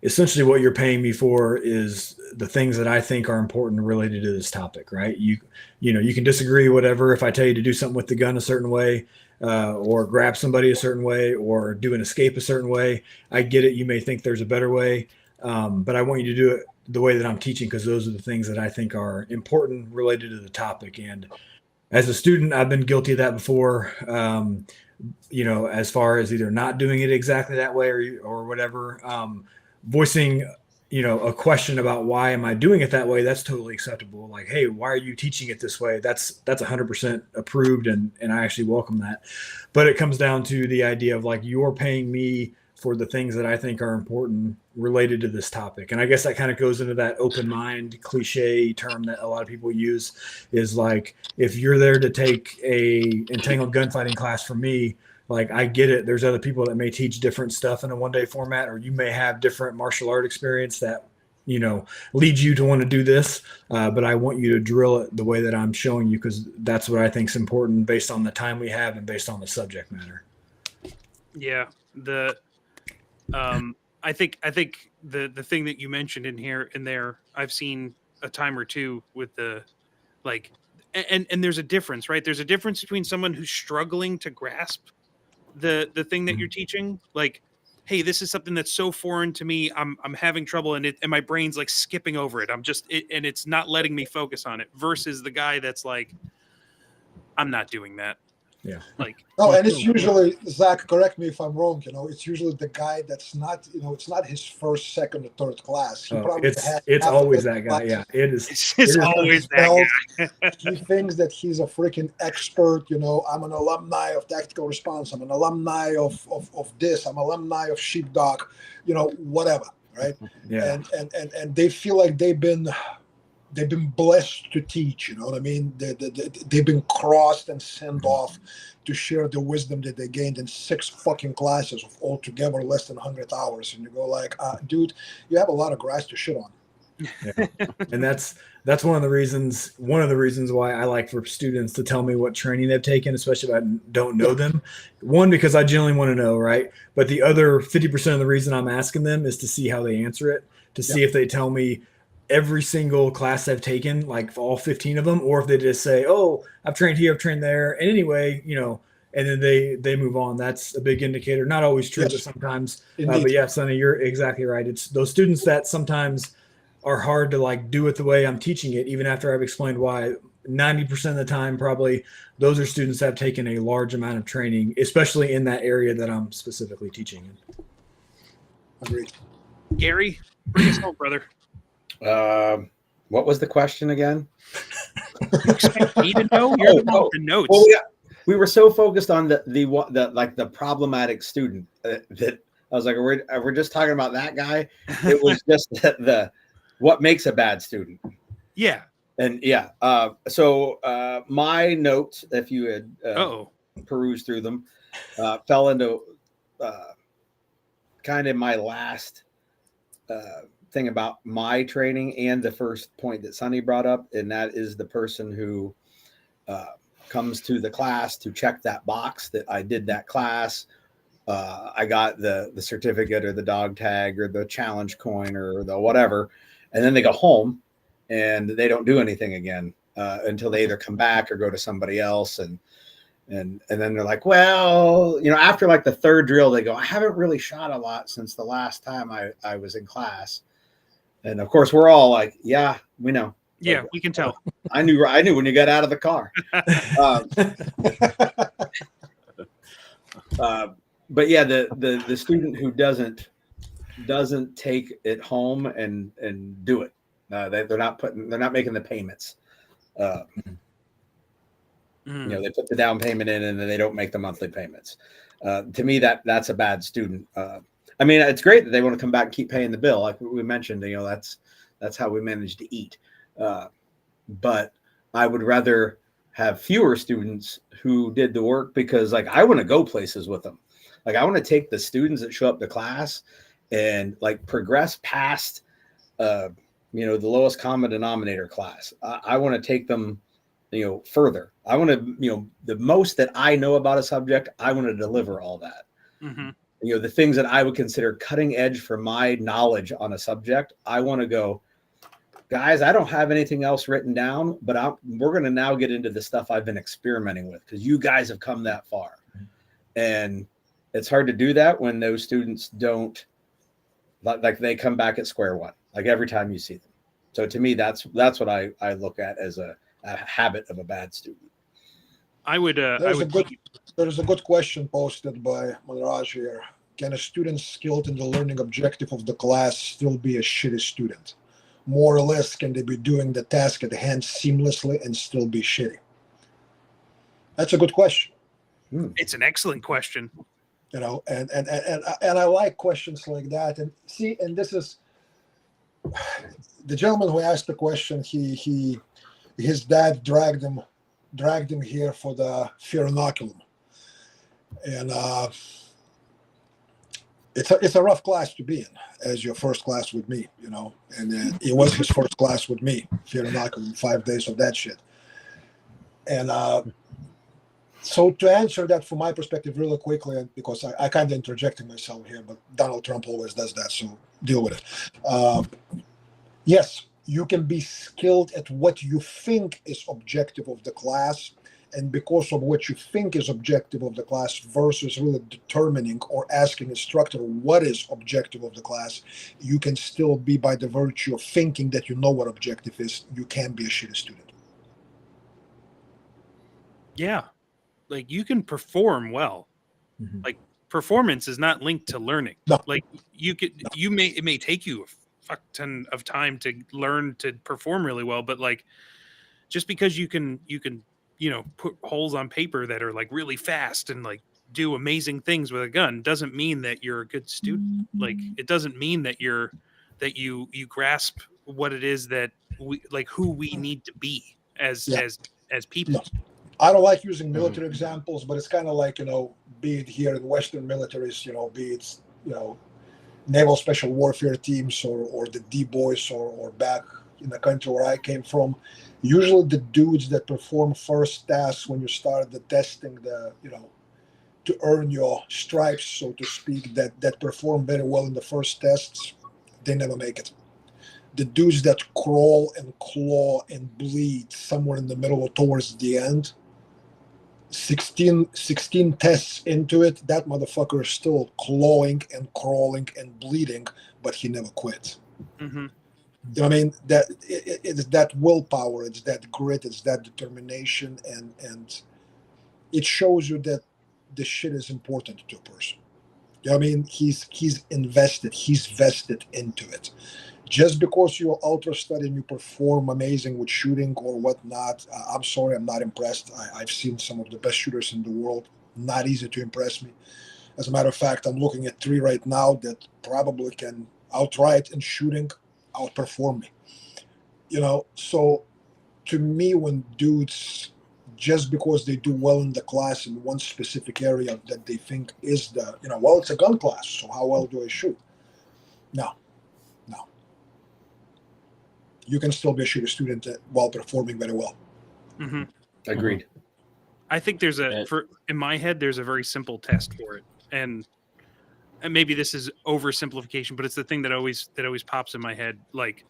essentially what you're paying me for is the things that I think are important related to this topic, right? You can disagree, whatever. If I tell you to do something with the gun a certain way, or grab somebody a certain way, or do an escape a certain way, I get it. You may think there's a better way, but I want you to do it the way that I'm teaching, because those are the things that I think are important related to the topic. And as a student, I've been guilty of that before. As far as either not doing it exactly that way or whatever, voicing, a question about why am I doing it that way, that's totally acceptable. Like, hey, why are you teaching it this way? That's 100% approved, and I actually welcome that. But it comes down to the idea of like, you're paying me for the things that I think are important related to this topic. And I guess that kind of goes into that open mind cliche term that a lot of people use, is like, if you're there to take a entangled gunfighting class from me, like, I get it. There's other people that may teach different stuff in a one-day format, or you may have different martial art experience that, leads you to want to do this. But I want you to drill it the way that I'm showing you, because that's what I think is important based on the time we have and based on the subject matter. Yeah. I think the thing that you mentioned in there, I've seen a time or two with the, like, and there's a difference, right? There's a difference between someone who's struggling to grasp the thing that you're teaching, like, hey, this is something that's so foreign to me, I'm having trouble, and my brain's like skipping over it. And it's not letting me focus on it, versus the guy that's like, I'm not doing that. Yeah. Like, no, and it's usually, Zach, correct me if I'm wrong, it's usually the guy that's not, it's not his first, second, or third class. It's always that guy. Yeah, it is. It's always that guy. He thinks that he's a freaking expert. I'm an alumni of tactical response. I'm an alumni of this. I'm an alumni of sheepdog. Whatever, right? Yeah. And they feel like they've been blessed to teach. You know what I mean? They've been crossed and sent off to share the wisdom that they gained in 6 fucking classes of altogether less than 100 hours. And you go like, dude, you have a lot of grass to shit on. Yeah. And that's one of the reasons why I like for students to tell me what training they've taken, especially if I don't know them. One, because I genuinely want to know, right? But the other 50% of the reason I'm asking them is to see how they answer it, to see if they tell me every single class they've taken, like all 15 of them, or if they just say, "Oh, I've trained here, I've trained there," and anyway, and then they move on. That's a big indicator. Not always true, Yes. but sometimes. Indeed. But yeah, Sonny, you're exactly right. It's those students that sometimes are hard to like do it the way I'm teaching it, even after I've explained why. 90% of the time, probably those are students that have taken a large amount of training, especially in that area that I'm specifically teaching in. Agreed. Gary, bring us home, brother. What was the question again? You expect me to know? You're the one with the notes. Well, we were so focused on the problematic student that I was like, we're just talking about that guy. It was just the what makes a bad student. Yeah. And yeah, so my notes, if you had perused through them, fell into kind of my last thing about my training and the first point that Sonny brought up, and that is the person who comes to the class to check that box that I did that class. I got the certificate or the dog tag or the challenge coin or the whatever, and then they go home and they don't do anything again until they either come back or go to somebody else. And then they're like, well, after like the third drill, they go, I haven't really shot a lot since the last time I was in class. And of course we're all like, yeah, we know. Yeah, like, we can tell. I knew when you got out of the car. But yeah, the student who doesn't take it home and do it. They're not making the payments. They put the down payment in and then they don't make the monthly payments. To me, that's a bad student. I mean, it's great that they want to come back and keep paying the bill, like we mentioned. That's how we manage to eat. But I would rather have fewer students who did the work, because like I want to go places with them. Like I want to take the students that show up to class and like progress past the lowest common denominator class. I want to take them further. I want to the most that I know about a subject, I want to deliver all that. Mm-hmm. The things that I would consider cutting edge for my knowledge on a subject, I want to go, guys, I don't have anything else written down, but we're going to now get into the stuff I've been experimenting with, because you guys have come that far. And it's hard to do that when those students don't, like they come back at square one, like every time you see them. So to me, that's what I look at as a habit of a bad student. There's a good question posted by Manraj here. Can a student skilled in the learning objective of the class still be a shitty student? More or less, can they be doing the task at hand seamlessly and still be shitty? That's a good question. It's an excellent question. And I like questions like that. And see, and this is the gentleman who asked the question. His dad dragged him here for the fear inoculum, and it's a rough class to be in as your first class with me, and it was his first class with me, fear inoculum, 5 days of that shit. And so to answer that from my perspective really quickly, and because I kind of interjecting myself here, but Donald Trump always does that, so deal with it. Yes, you can be skilled at what you think is objective of the class, and because of what you think is objective of the class versus really determining or asking instructor what is objective of the class, you can still be, by the virtue of thinking that you know what objective is, you can be a shitty student. Yeah. Like you can perform well. Mm-hmm. Like performance is not linked to learning. No. Like it may take you a fuck ton of time to learn to perform really well, but like just because you can put holes on paper that are like really fast and like do amazing things with a gun doesn't mean that you're a good student. Like it doesn't mean that you grasp what it is that who we need to be as people. No. I don't like using military examples, but it's kind of like, be it here in Western militaries, be it, naval special warfare teams or the D-boys or back in the country where I came from. Usually the dudes that perform first tasks when you start the testing, to earn your stripes, so to speak, that perform very well in the first tests, they never make it. the dudes that crawl and claw and bleed somewhere in the middle or towards the end, 16 tests into it, that motherfucker is still clawing and crawling and bleeding, but he never quit. Mm-hmm. You know what I mean? That it's that willpower, it's that grit, it's that determination, and it shows you that the shit is important to a person. You know what I mean? He's invested, he's vested into it. Just because you're ultra study and you perform amazing with shooting or whatnot, I'm sorry, I'm not impressed. I've seen some of the best shooters in the world. Not easy to impress me. As a matter of fact, I'm looking at 3 right now that probably can outright in shooting outperform me. You know, so to me, when dudes, just because they do well in the class in one specific area that they think is the, well, it's a gun class, so how well do I shoot? No. You can still be a shooter student while performing very well. Mm-hmm. Agreed. I think there's in my head, there's a very simple test for it. And maybe this is oversimplification, but it's the thing that always pops in my head. Like,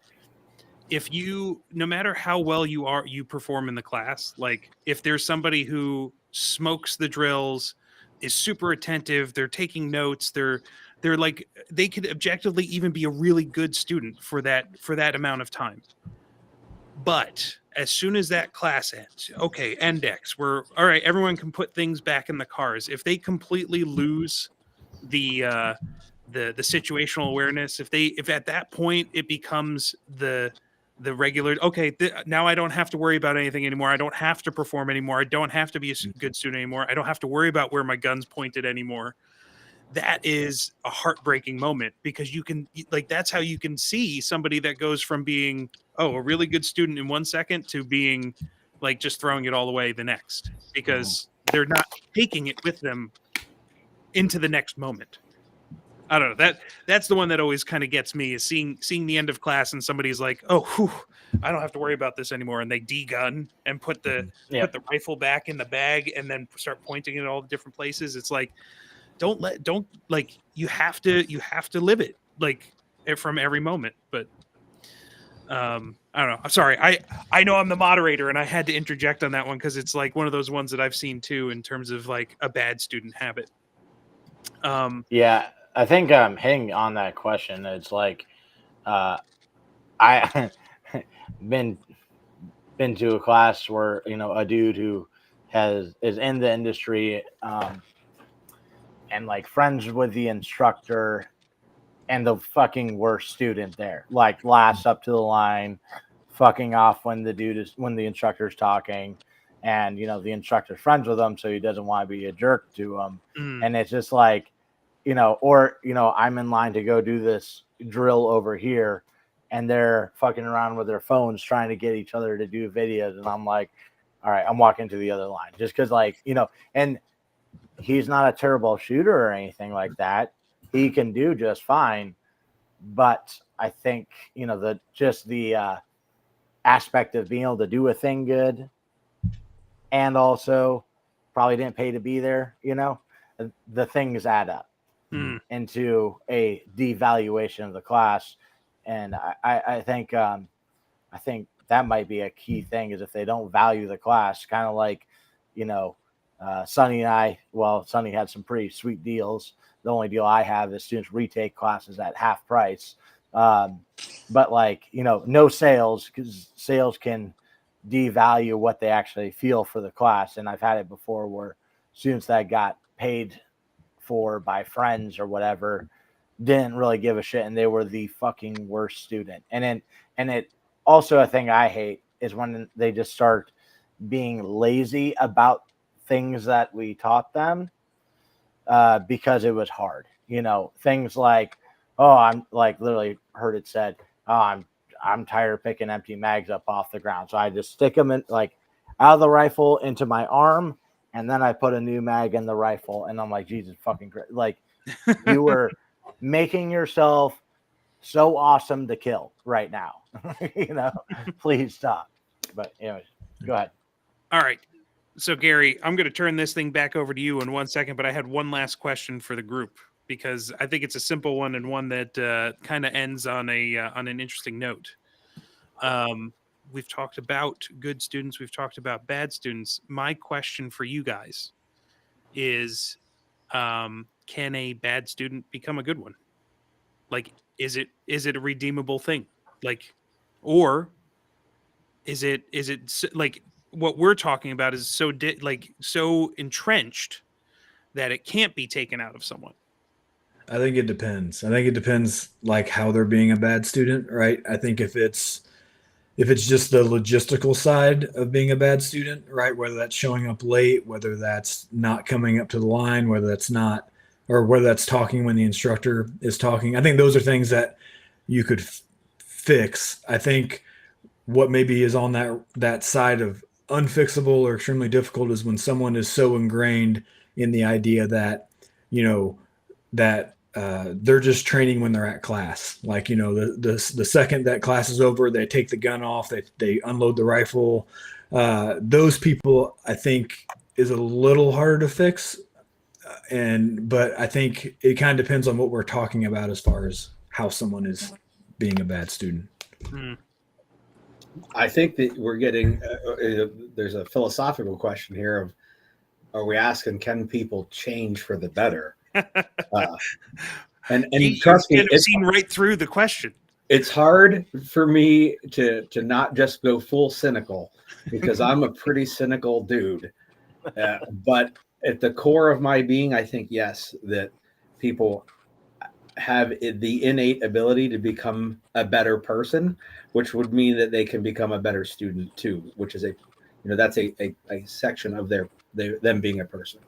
if you, no matter how well you perform in the class, like if there's somebody who smokes the drills, is super attentive, they're taking notes, they're like, they could objectively even be a really good student for that amount of time. But as soon as that class ends, okay, index, we're all right, everyone can put things back in the cars. If they completely lose the situational awareness, if at that point it becomes the regular, okay, now I don't have to worry about anything anymore. I don't have to perform anymore. I don't have to be a good student anymore. I don't have to worry about where my gun's pointed anymore. That is a heartbreaking moment, because you can, like, that's how you can see somebody that goes from being, a really good student in 1 second to being like just throwing it all away the next, because they're not taking it with them into the next moment. I don't know, that's the one that always kind of gets me, is seeing the end of class and somebody's like, oh, whew, I don't have to worry about this anymore, and they de-gun and put the rifle back in the bag and then start pointing it at all the different places. It's like, don't like, you have to live it, like, from every moment. But I don't know. I'm sorry. I know I'm the moderator and I had to interject on that one, because it's like one of those ones that I've seen too, in terms of like a bad student habit. Yeah, I think hitting on that question, it's like I been to a class where, a dude who is in the industry and like friends with the instructor, and the fucking worst student there, like last up to the line, fucking off when the instructor's talking, and the instructor's friends with him, so he doesn't want to be a jerk to him. And it's just like, I'm in line to go do this drill over here, and they're fucking around with their phones trying to get each other to do videos, and I'm like, all right, I'm walking to the other line, just because, like, and he's not a terrible shooter or anything like that. He can do just fine, but I think the aspect of being able to do a thing good, and also probably didn't pay to be there. The things add up into a devaluation of the class, and I think that might be a key thing, is if they don't value the class, kind of like Sonny and I. Well, Sonny had some pretty sweet deals. The only deal I have is students retake classes at half price. But like, no sales, because sales can devalue what they actually feel for the class. And I've had it before where students that got paid for by friends or whatever didn't really give a shit, and they were the fucking worst student. And it also, a thing I hate is when they just start being lazy about things that we taught them. Because it was hard, things like, I'm like, literally heard it said, I'm tired of picking empty mags up off the ground, so I just stick them in, like, out of the rifle into my arm, and then I put a new mag in the rifle, and I'm like, Jesus fucking Christ, like, you were making yourself so awesome to kill right now. Please stop. But anyways, go ahead. All right. So, Gary, I'm going to turn this thing back over to you in 1 second, but I had one last question for the group. because I think it's a simple one and one that kind of ends on an interesting note. We've talked about good students. We've talked about bad students. My question for you guys is, can a bad student become a good one? Like, is it a redeemable thing? Like, or is it like what we're talking about is so so entrenched that it can't be taken out of someone? I think it depends. I think it depends like how they're being a bad student, right? I think if it's just the logistical side of being a bad student, right? Whether that's showing up late, whether that's not coming up to the line, whether that's not, or whether that's talking when the instructor is talking. I think those are things that you could fix. I think what maybe is on that side of unfixable or extremely difficult is when someone is so ingrained in the idea that, you know, that they're just training when they're at class. Like, you know, the second that class is over, they take the gun off, they unload the rifle. Those people, I think, is a little harder to fix. But I think it kind of depends on what we're talking about as far as how someone is being a bad student. I think that we're getting there's a philosophical question here of, are we asking, can people change for the better? And trust me, it's seen right through the question. It's hard for me to not just go full cynical, because I'm a pretty cynical dude. But at the core of my being, I think, yes, that people have the innate ability to become a better person, which would mean that they can become a better student too, which is that's a section of them being a person.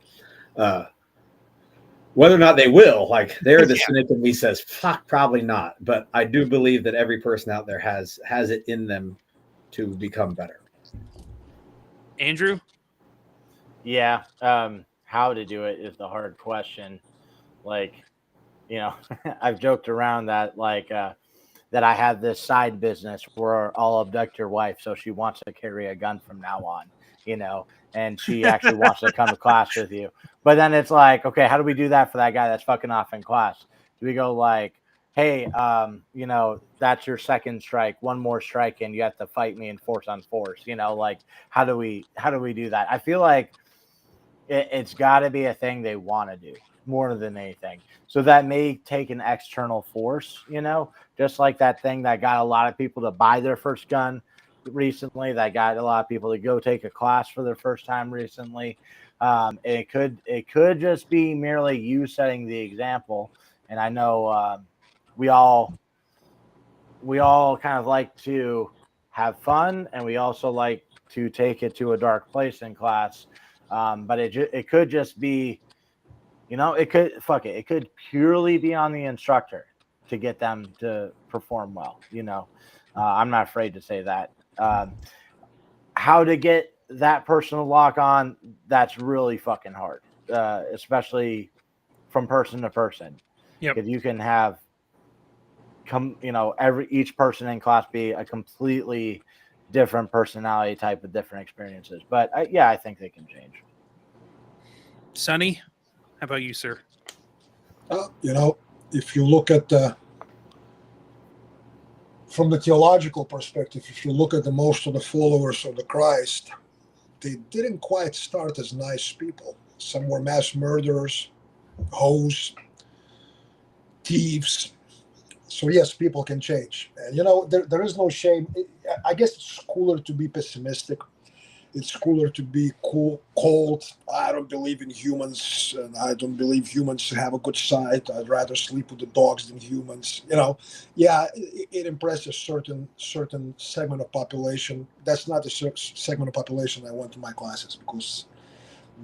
Whether or not they will, like, they're the cynic in me says, fuck, probably not. But I do believe that every person out there has it in them to become better. Andrew? Yeah. How to do it is the hard question. Like, you know, I've joked around that, like, that I have this side business where I'll abduct your wife so she wants to carry a gun from now on, you know, and she actually wants to come to class with you. But then it's like, okay, how do we do that for that guy that's fucking off in class? Do we go like, hey, you know, that's your second strike, one more strike and you have to fight me in force on force, you know, like, how do we do that? I feel like it's got to be a thing they want to do more than anything. So that may take an external force, you know, just like that thing that got a lot of people to buy their first gun recently, that got a lot of people to go take a class for their first time recently. It could just be merely you setting the example. And I know we all kind of like to have fun, and we also like to take it to a dark place in class. But it could just be, you know, it could purely be on the instructor to get them to perform well. You know, I'm not afraid to say that. How to get that person to lock on, that's really fucking hard, especially from person to person. Yep. Because you can have each person in class be a completely different personality type with different experiences. But I think they can change. Sonny, how about you, sir? You know, if you look at from the theological perspective, if you look at most of the followers of the Christ, they didn't quite start as nice people. Some were mass murderers, hoes, thieves. So yes, people can change. And, you know, there is no shame. I guess it's cooler to be pessimistic. It's cooler to be cold. I don't believe in humans, and I don't believe humans have a good side. I'd rather sleep with the dogs than humans. You know, yeah, it impresses certain segment of population. That's not the segment of population I want to my classes, because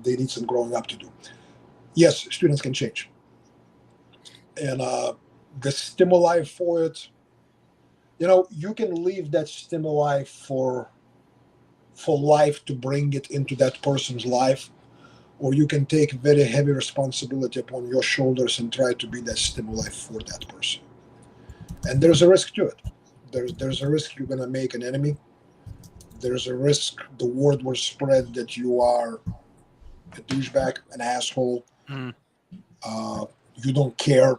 they need some growing up to do. Yes, students can change, and the stimuli for it. You know, you can leave that stimuli for life to bring it into that person's life, or you can take very heavy responsibility upon your shoulders and try to be that stimuli for that person. And there's a risk to it. There's a risk you're going to make an enemy. There's a risk the word will spread that you are a douchebag, an asshole. you don't care,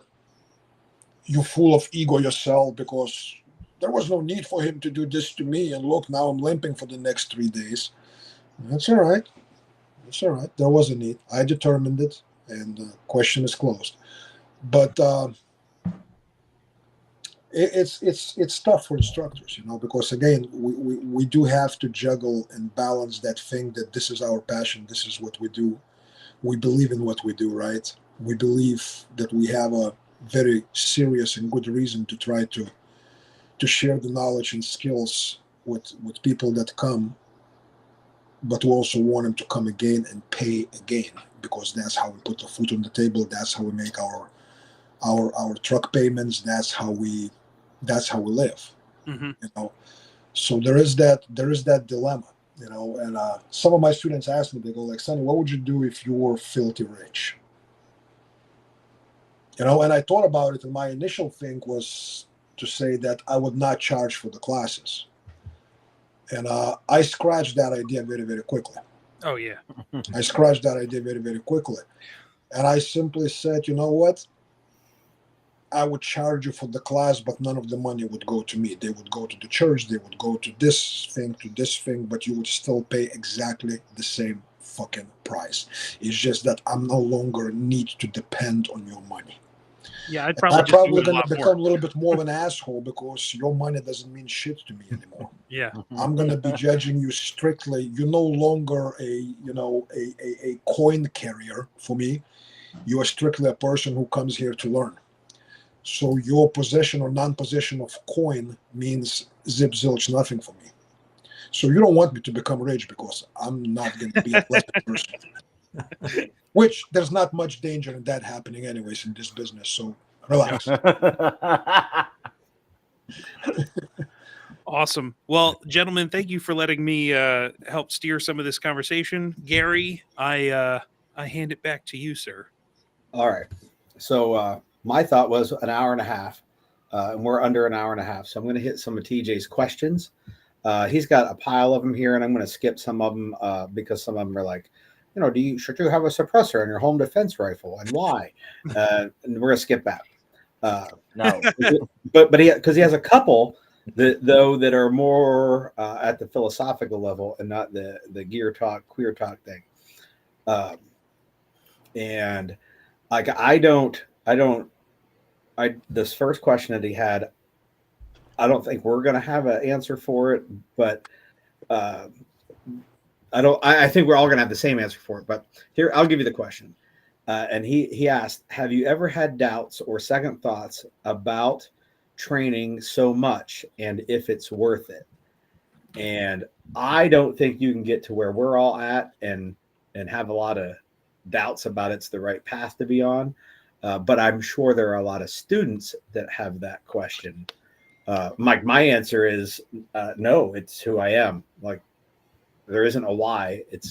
you're full of ego yourself because there was no need for him to do this to me. And look, now I'm limping for the next 3 days. That's all right. That's all right. There was a need. I determined it, and the question is closed. But it's tough for instructors, because again, we do have to juggle and balance that thing that this is our passion, this is what we do, we believe in what we do, right? We believe that we have a very serious and good reason to try to share the knowledge and skills with people that come, but we also want them to come again and pay again, because that's how we put the food on the table, that's how we make our truck payments, that's how we live. So there is that dilemma, and some of my students ask me, they go like, Sonny, what would you do if you were filthy rich? And I thought about it, and my initial thing was to say that I would not charge for the classes, and I scratched that idea very, very quickly. Oh yeah. I scratched that idea very, very quickly, and I simply said, you know what, I would charge you for the class, but none of the money would go to me. They would go to the church, they would go to this thing, but you would still pay exactly the same fucking price. It's just that I'm no longer need to depend on your money. Yeah, I'm probably going to become a little bit more of an asshole because your money doesn't mean shit to me anymore. Yeah. I'm going to be judging you strictly. You're no longer a coin carrier for me. You are strictly a person who comes here to learn. So your possession or non-possession of coin means zip zilch nothing for me. So you don't want me to become rich because I'm not going to be a blessed person. Which there's not much danger in that happening anyways in this business. So relax. Awesome. Well, gentlemen, thank you for letting me help steer some of this conversation. Gary, I hand it back to you, sir. All right. So my thought was an hour and a half, and we're under an hour and a half. So I'm going to hit some of TJ's questions. He's got a pile of them here, and I'm going to skip some of them because some of them are like, should you have a suppressor on your home defense rifle, and why? And we're going to skip that. No, but because he has a couple that are more at the philosophical level and not the gear talk, queer talk thing. And like this first question that he had, I don't think we're going to have an answer for it, but I think we're all going to have the same answer for it. But here, I'll give you the question. And he asked, have you ever had doubts or second thoughts about training so much and if it's worth it? And I don't think you can get to where we're all at and have a lot of doubts about it's the right path to be on. But I'm sure there are a lot of students that have that question. My answer is no, it's who I am. Like, there isn't a why. It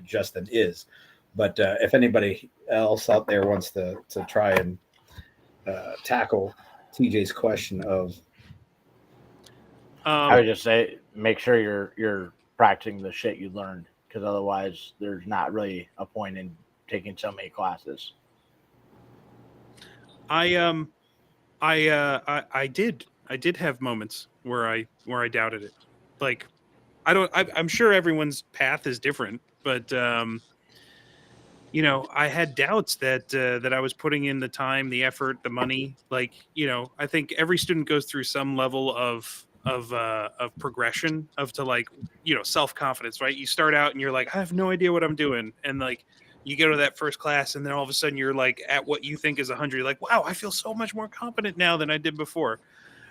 just an is. But if anybody else out there wants to try and tackle TJ's question of, I would just say make sure you're practicing the shit you learned, because otherwise there's not really a point in taking so many classes. I did have moments where I doubted it. Like, I'm sure everyone's path is different, but I had doubts that I was putting in the time, the effort, the money. Like, I think every student goes through some level of progression self-confidence, right? You start out and you're like, I have no idea what I'm doing. And like, you go to that first class and then all of a sudden you're like at what you think is 100. You're like, wow, I feel so much more confident now than I did before.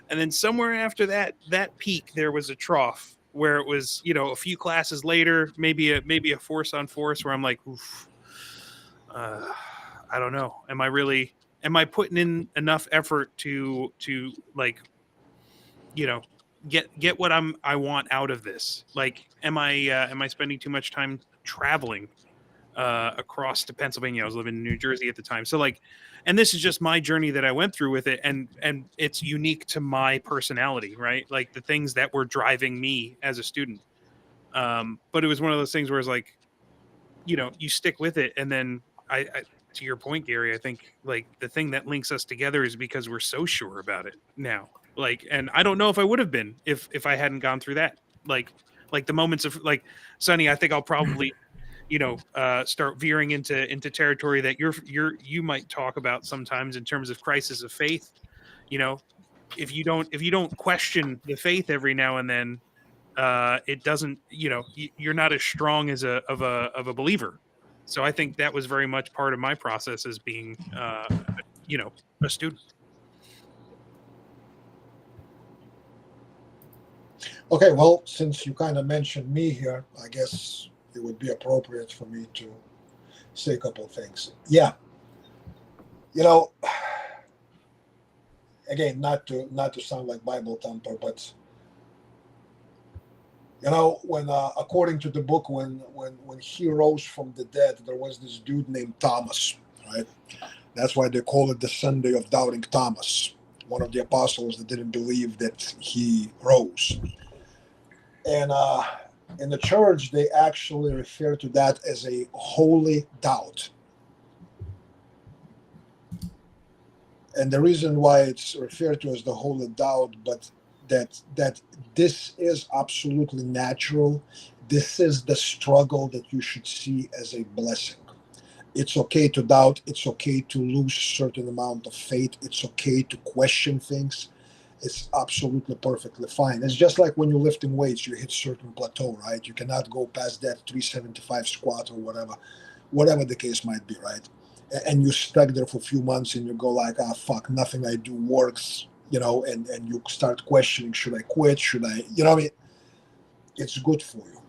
And then somewhere after that peak, there was a trough where it was, a few classes later, maybe a force on force where I'm like, oof, I don't know. Am I putting in enough effort to like, get what I want out of this? Like, am I spending too much time traveling across to Pennsylvania? I was living in New Jersey at the time. So like, and this is just my journey that I went through with it. And it's unique to my personality, right? Like the things that were driving me as a student. But it was one of those things where it's like, you stick with it. And then to your point, Gary, I think like the thing that links us together is because we're so sure about it now. Like, and I don't know if I would have been if I hadn't gone through that. Like the moments of like Sonny, I think I'll probably start veering into territory that you might talk about sometimes in terms of crisis of faith. You know, if you don't question the faith every now and then, it doesn't, you're not as strong as a believer. So I think that was very much part of my process as being a student. Okay, well, since you kind of mentioned me here, I guess it would be appropriate for me to say a couple of things. Yeah, you know, again, not to sound like Bible thumper, but when according to the book, when he rose from the dead, there was this dude named Thomas, right? That's why they call it the Sunday of Doubting Thomas, one of the apostles that didn't believe that he rose. And in the church, they actually refer to that as a holy doubt. And the reason why it's referred to as the holy doubt, but that this is absolutely natural. This is the struggle that you should see as a blessing. It's okay to doubt. It's okay to lose a certain amount of faith. It's okay to question things. It's absolutely perfectly fine. It's just like when you're lifting weights, you hit certain plateau, right? You cannot go past that 375 squat or whatever the case might be, right? And you stuck there for a few months and you go like, ah, fuck, nothing I do works, and you start questioning, should I quit? Should I, what I mean? It's good for you.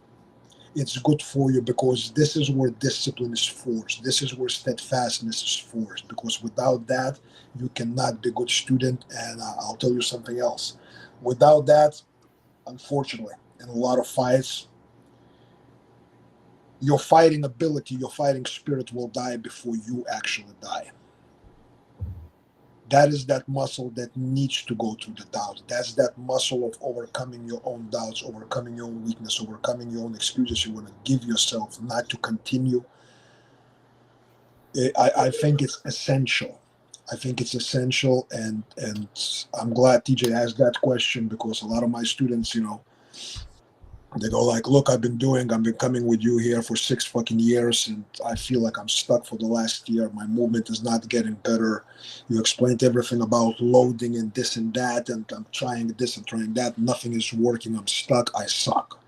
It's good for you because this is where discipline is forged. This is where steadfastness is forged. Because without that, you cannot be a good student. And I'll tell you something else. Without that, unfortunately, in a lot of fights, your fighting ability, your fighting spirit will die before you actually die. That is that muscle that needs to go through the doubt. That's that muscle of overcoming your own doubts, overcoming your own weakness, overcoming your own excuses you want to give yourself not to continue. I think it's essential. I think it's essential, and I'm glad TJ asked that question because a lot of my students, they go like, look, I've been coming with you here for 6 fucking years, and I feel like I'm stuck for the last year. My movement is not getting better. You explained everything about loading and this and that, and I'm trying this and trying that. Nothing is working. I'm stuck. I suck.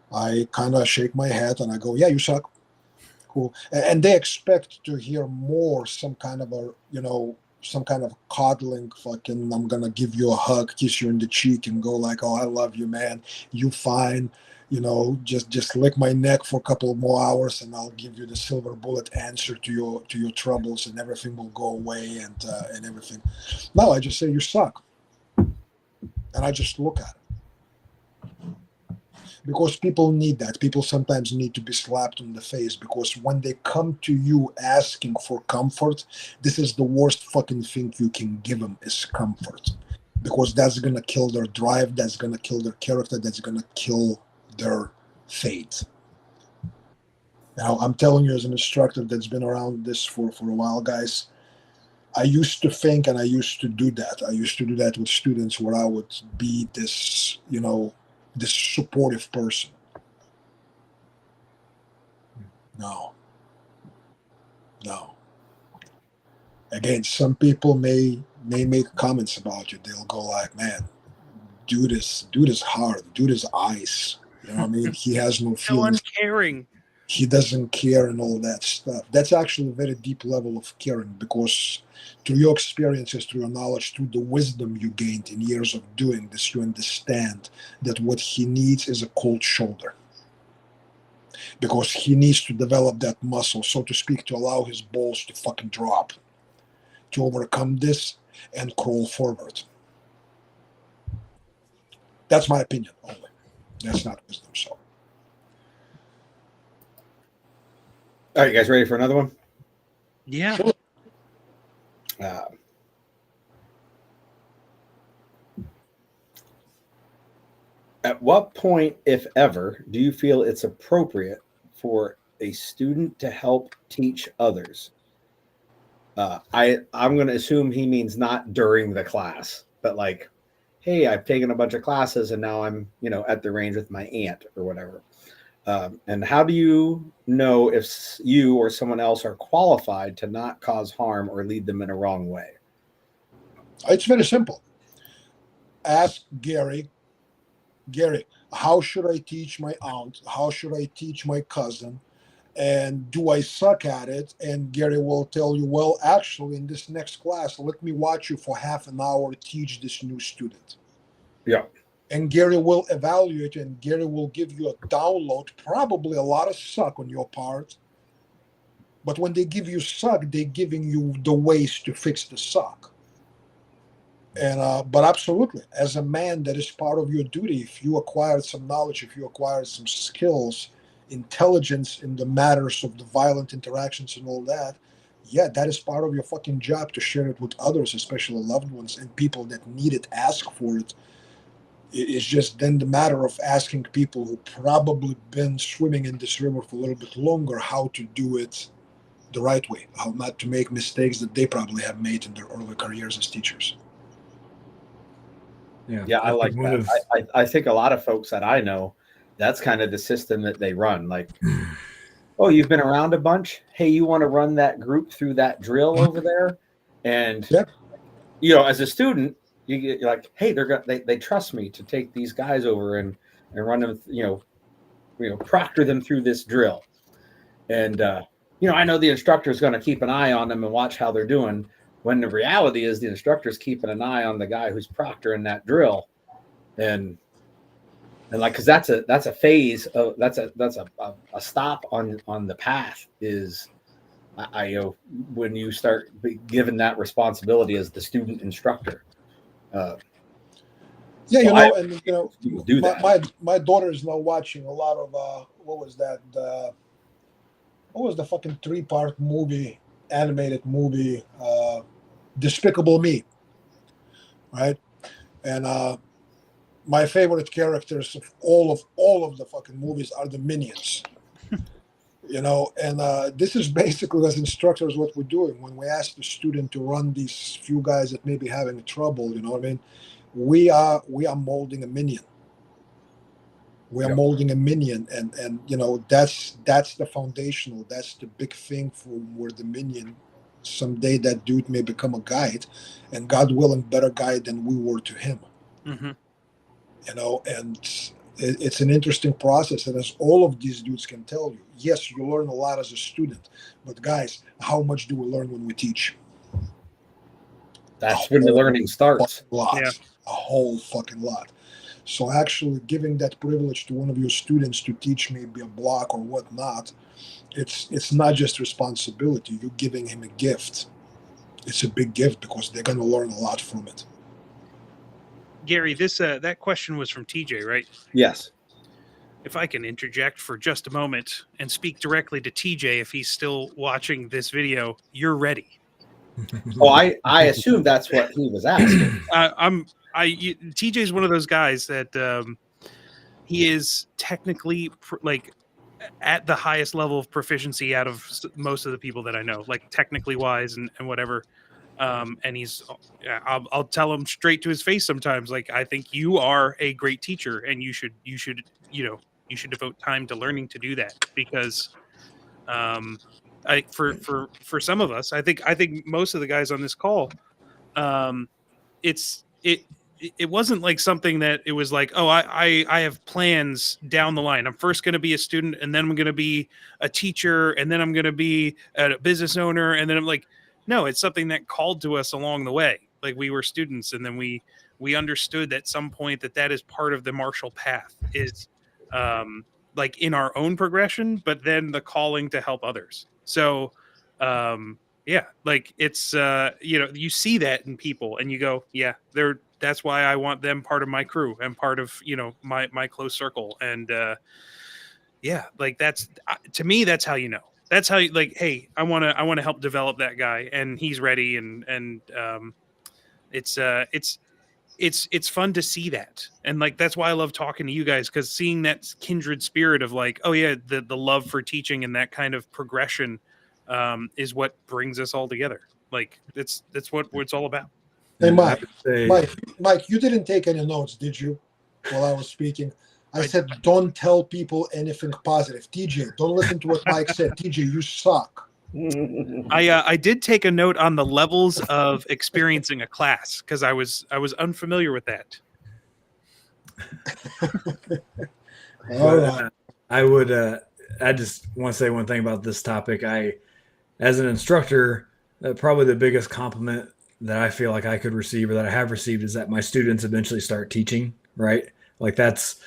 I kind of shake my head and I go, yeah, you suck. Cool. And they expect to hear more, some kind of coddling, fucking, I'm gonna give you a hug, kiss you in the cheek, and go like, oh, I love you, man. You fine. Just lick my neck for a couple of more hours, and I'll give you the silver bullet answer to your troubles, and everything will go away, and everything. No, I just say you suck, and I just look at it. Because people need that. People sometimes need to be slapped on the face because when they come to you asking for comfort, this is the worst fucking thing you can give them is comfort. Because that's going to kill their drive, that's going to kill their character, that's going to kill their faith. Now, I'm telling you as an instructor that's been around this for a while, guys, I used to think and I used to do that. I used to do that with students where I would be this, this supportive person. No. Again, some people may make comments about you. They'll go like, "Man, dude is hard. Dude is ice. You know what I mean? He has no So feelings. uncaring. He doesn't care and all that stuff." That's actually a very deep level of caring because through your experiences, through your knowledge, through the wisdom you gained in years of doing this, you understand that what he needs is a cold shoulder. Because he needs to develop that muscle, so to speak, to allow his balls to fucking drop, to overcome this and crawl forward. That's my opinion only. That's not wisdom. So, All right, you guys ready for another one? Yeah. sure. At what point, if ever, do you feel it's appropriate for a student to help teach others. I'm going to assume he means not during the class, but like, hey, I've taken a bunch of classes and now I'm, at the range with my aunt or whatever. And how do you know if you or someone else are qualified to not cause harm or lead them in a wrong way? It's very simple. Ask Gary, how should I teach my aunt? How should I teach my cousin? And do I suck at it? And Gary will tell you, well, actually, in this next class, let me watch you for half an hour teach this new student. Yeah. And Gary will evaluate, and Gary will give you a download, probably a lot of suck on your part. But when they give you suck, they're giving you the ways to fix the suck. And but absolutely, as a man, that is part of your duty. If you acquired some knowledge, if you acquired some skills, intelligence in the matters of the violent interactions and all that, yeah, that is part of your fucking job to share it with others, especially loved ones and people that need it, ask for it. It's just then the matter of asking people who probably been swimming in this river for a little bit longer how to do it the right way, how not to make mistakes that they probably have made in their early careers as teachers. Yeah, I like that. I think a lot of folks that I know, that's kind of the system that they run. Like, oh, you've been around a bunch. Hey, you want to run that group through that drill over there? And as a student, you're like, hey, they trust me to take these guys over and run them, proctor them through this drill. And I know the instructor is going to keep an eye on them and watch how they're doing. When the reality is the instructor's keeping an eye on the guy who's proctoring that drill. And like, because that's a phase of that's a stop on the path is when you start given that responsibility as the student instructor. Do that. My daughter is now watching a lot of what was the fucking 3-part movie, animated movie, Despicable Me, right? And my favorite characters of all of the fucking movies are the Minions. And this is basically, as instructors, what we're doing when we ask the student to run these few guys that may be having trouble. You know what I mean? We are molding a minion. We are molding a minion, and that's the foundational. That's the big thing for where the minion. Someday that dude may become a guide, and God willing, better guide than we were to him. Mm-hmm. And it's an interesting process. And as all of these dudes can tell you, yes, you learn a lot as a student, but guys, how much do we learn when we teach? That's when the learning starts. A whole fucking lot. So actually giving that privilege to one of your students to teach maybe a block or whatnot, it's not just responsibility. You're giving him a gift. It's a big gift because they're going to learn a lot from it. Gary, this that question was from TJ, right? Yes. If I can interject for just a moment and speak directly to TJ, if he's still watching this video, you're ready. Oh, I assume that's what he was asking. TJ's one of those guys that he is technically at the highest level of proficiency out of most of the people that I know, like technically wise and whatever. And I'll tell him straight to his face sometimes, like, I think you are a great teacher and you should devote time to learning to do that, because for some of us, I think most of the guys on this call, it wasn't like something that it was like, oh, I have plans down the line. I'm first going to be a student, and then I'm going to be a teacher, and then I'm going to be a business owner, and then I'm like, no, it's something that called to us along the way. Like, we were students, and then we understood at some point that is part of the Marshall path, is like in our own progression, but then the calling to help others. So yeah, like it's you see that in people and you go, yeah, that's why I want them part of my crew and part of my close circle. And yeah, like that's to me, that's how that's how you, like, hey, I want to help develop that guy, and he's ready, and it's it's fun to see that. And like, that's why I love talking to you guys, because seeing that kindred spirit of like, oh yeah, the love for teaching and that kind of progression is what brings us all together. Like that's what it's all about. Hey, And I Mike, would say, Mike, you didn't take any notes, did you, while I was speaking? I said, don't tell people anything positive. TJ, don't listen to what Mike said. TJ, you suck. I did take a note on the levels of experiencing a class, because I was unfamiliar with that. All right. I would. I just want to say one thing about this topic. As an instructor, probably the biggest compliment that I feel like I could receive, or that I have received, is that my students eventually start teaching. Right? Like that's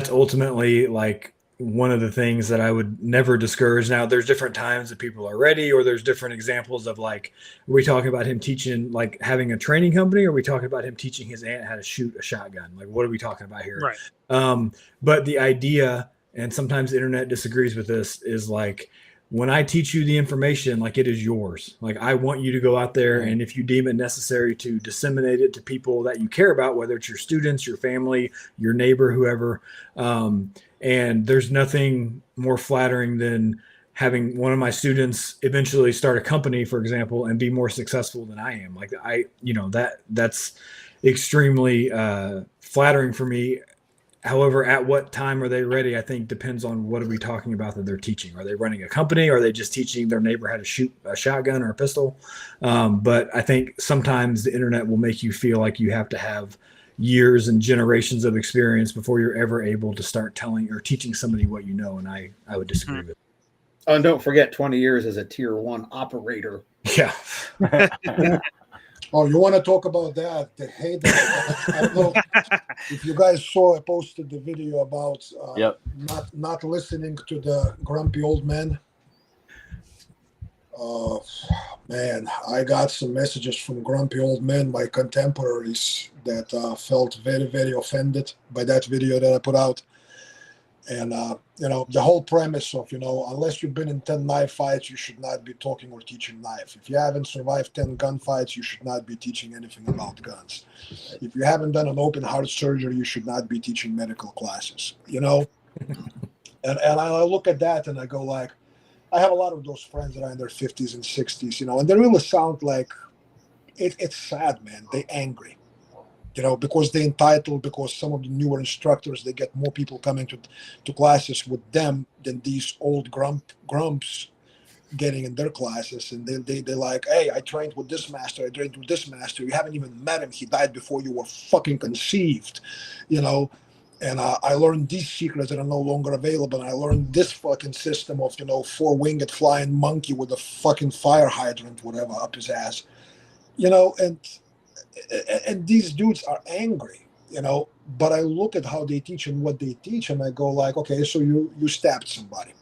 ultimately like one of the things that I would never discourage. Now, there's different times that people are ready, or there's different examples of like, are we talking about him teaching, like having a training company, or are we talking about him teaching his aunt how to shoot a shotgun? Like, what are we talking about here? Right. But the idea, and sometimes the internet disagrees with this, is like, when I teach you the information, like it is yours. Like I want you to go out there, and if you deem it necessary to disseminate it to people that you care about, whether it's your students, your family, your neighbor, whoever. And there's nothing more flattering than having one of my students eventually start a company, for example, and be more successful than I am. Like that's extremely flattering for me. However, at what time are they ready, I think depends on what are we talking about that they're teaching. Are they running a company? Or are they just teaching their neighbor how to shoot a shotgun or a pistol? But I think sometimes the internet will make you feel like you have to have years and generations of experience before you're ever able to start telling or teaching somebody what you know. And I would disagree with it. Oh, and don't forget 20 years as a tier 1 operator. Yeah. Oh, you want to talk about that? The hate that I don't know if you guys saw. I posted the video about not listening to the grumpy old man. Man, I got some messages from grumpy old men, my contemporaries, that felt very, very offended by that video that I put out. And, the whole premise of, unless you've been in 10 knife fights, you should not be talking or teaching knife. If you haven't survived 10 gunfights, you should not be teaching anything about guns. If you haven't done an open heart surgery, you should not be teaching medical classes, And I look at that and I go like, I have a lot of those friends that are in their 50s and 60s, and they really sound like it's sad, man. They're angry. Because they're entitled, because some of the newer instructors, they get more people coming to classes with them than these old grumps getting in their classes. And they're like, hey, I trained with this master. I trained with this master. You haven't even met him. He died before you were fucking conceived, And I learned these secrets that are no longer available. And I learned this fucking system of, 4-winged flying monkey with a fucking fire hydrant, whatever, up his ass, and these dudes are angry, but I look at how they teach and what they teach, and I go like, okay, so you stabbed somebody,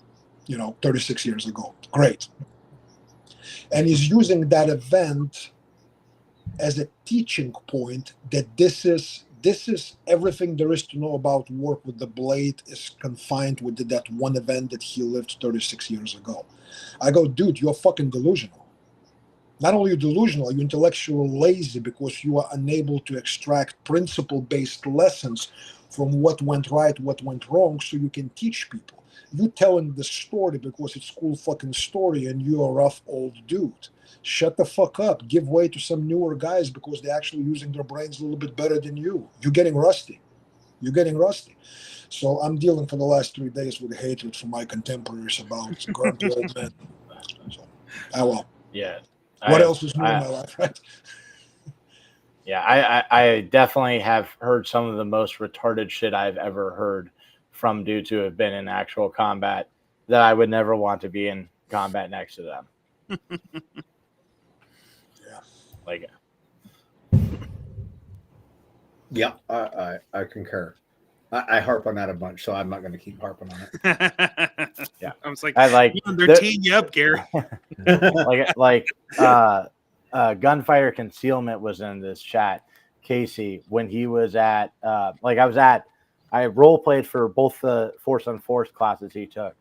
36 years ago. Great. And he's using that event as a teaching point that this is everything there is to know about work with the blade is confined with that one event that he lived 36 years ago. I go, dude, you're fucking delusional. Not only are you delusional, you're intellectually lazy because you are unable to extract principle-based lessons from what went right, what went wrong, so you can teach people. You telling the story because it's cool fucking story and you're a rough old dude. Shut the fuck up. Give way to some newer guys because they're actually using their brains a little bit better than you. You're getting rusty. So I'm dealing for the last 3 days with hatred from my contemporaries about grumpy old men. So, well. Yeah. What else is new in my life, right? Yeah, I definitely have heard some of the most retarded shit I've ever heard from dudes who have been in actual combat that I would never want to be in combat next to them. Yeah. Like, Yeah, I concur. I harp on that a bunch, so I'm not going to keep harping on it. Yeah, I was like, they're teeing you up, Gary. Gunfire Concealment was in this chat. Casey, when he was at, I role played for both the Force on Force classes he took.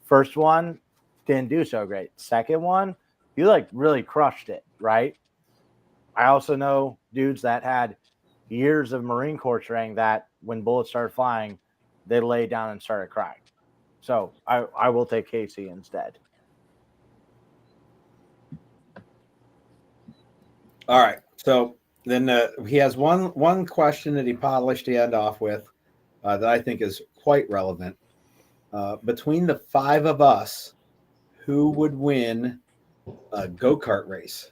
First one didn't do so great. Second one, you really crushed it, right? I also know dudes that had years of Marine Corps training that when bullets started flying, they laid down and started crying. So I will take Casey instead. All right. So then he has one question that he polished the end off with that I think is quite relevant. Between the 5 of us, who would win a go-kart race?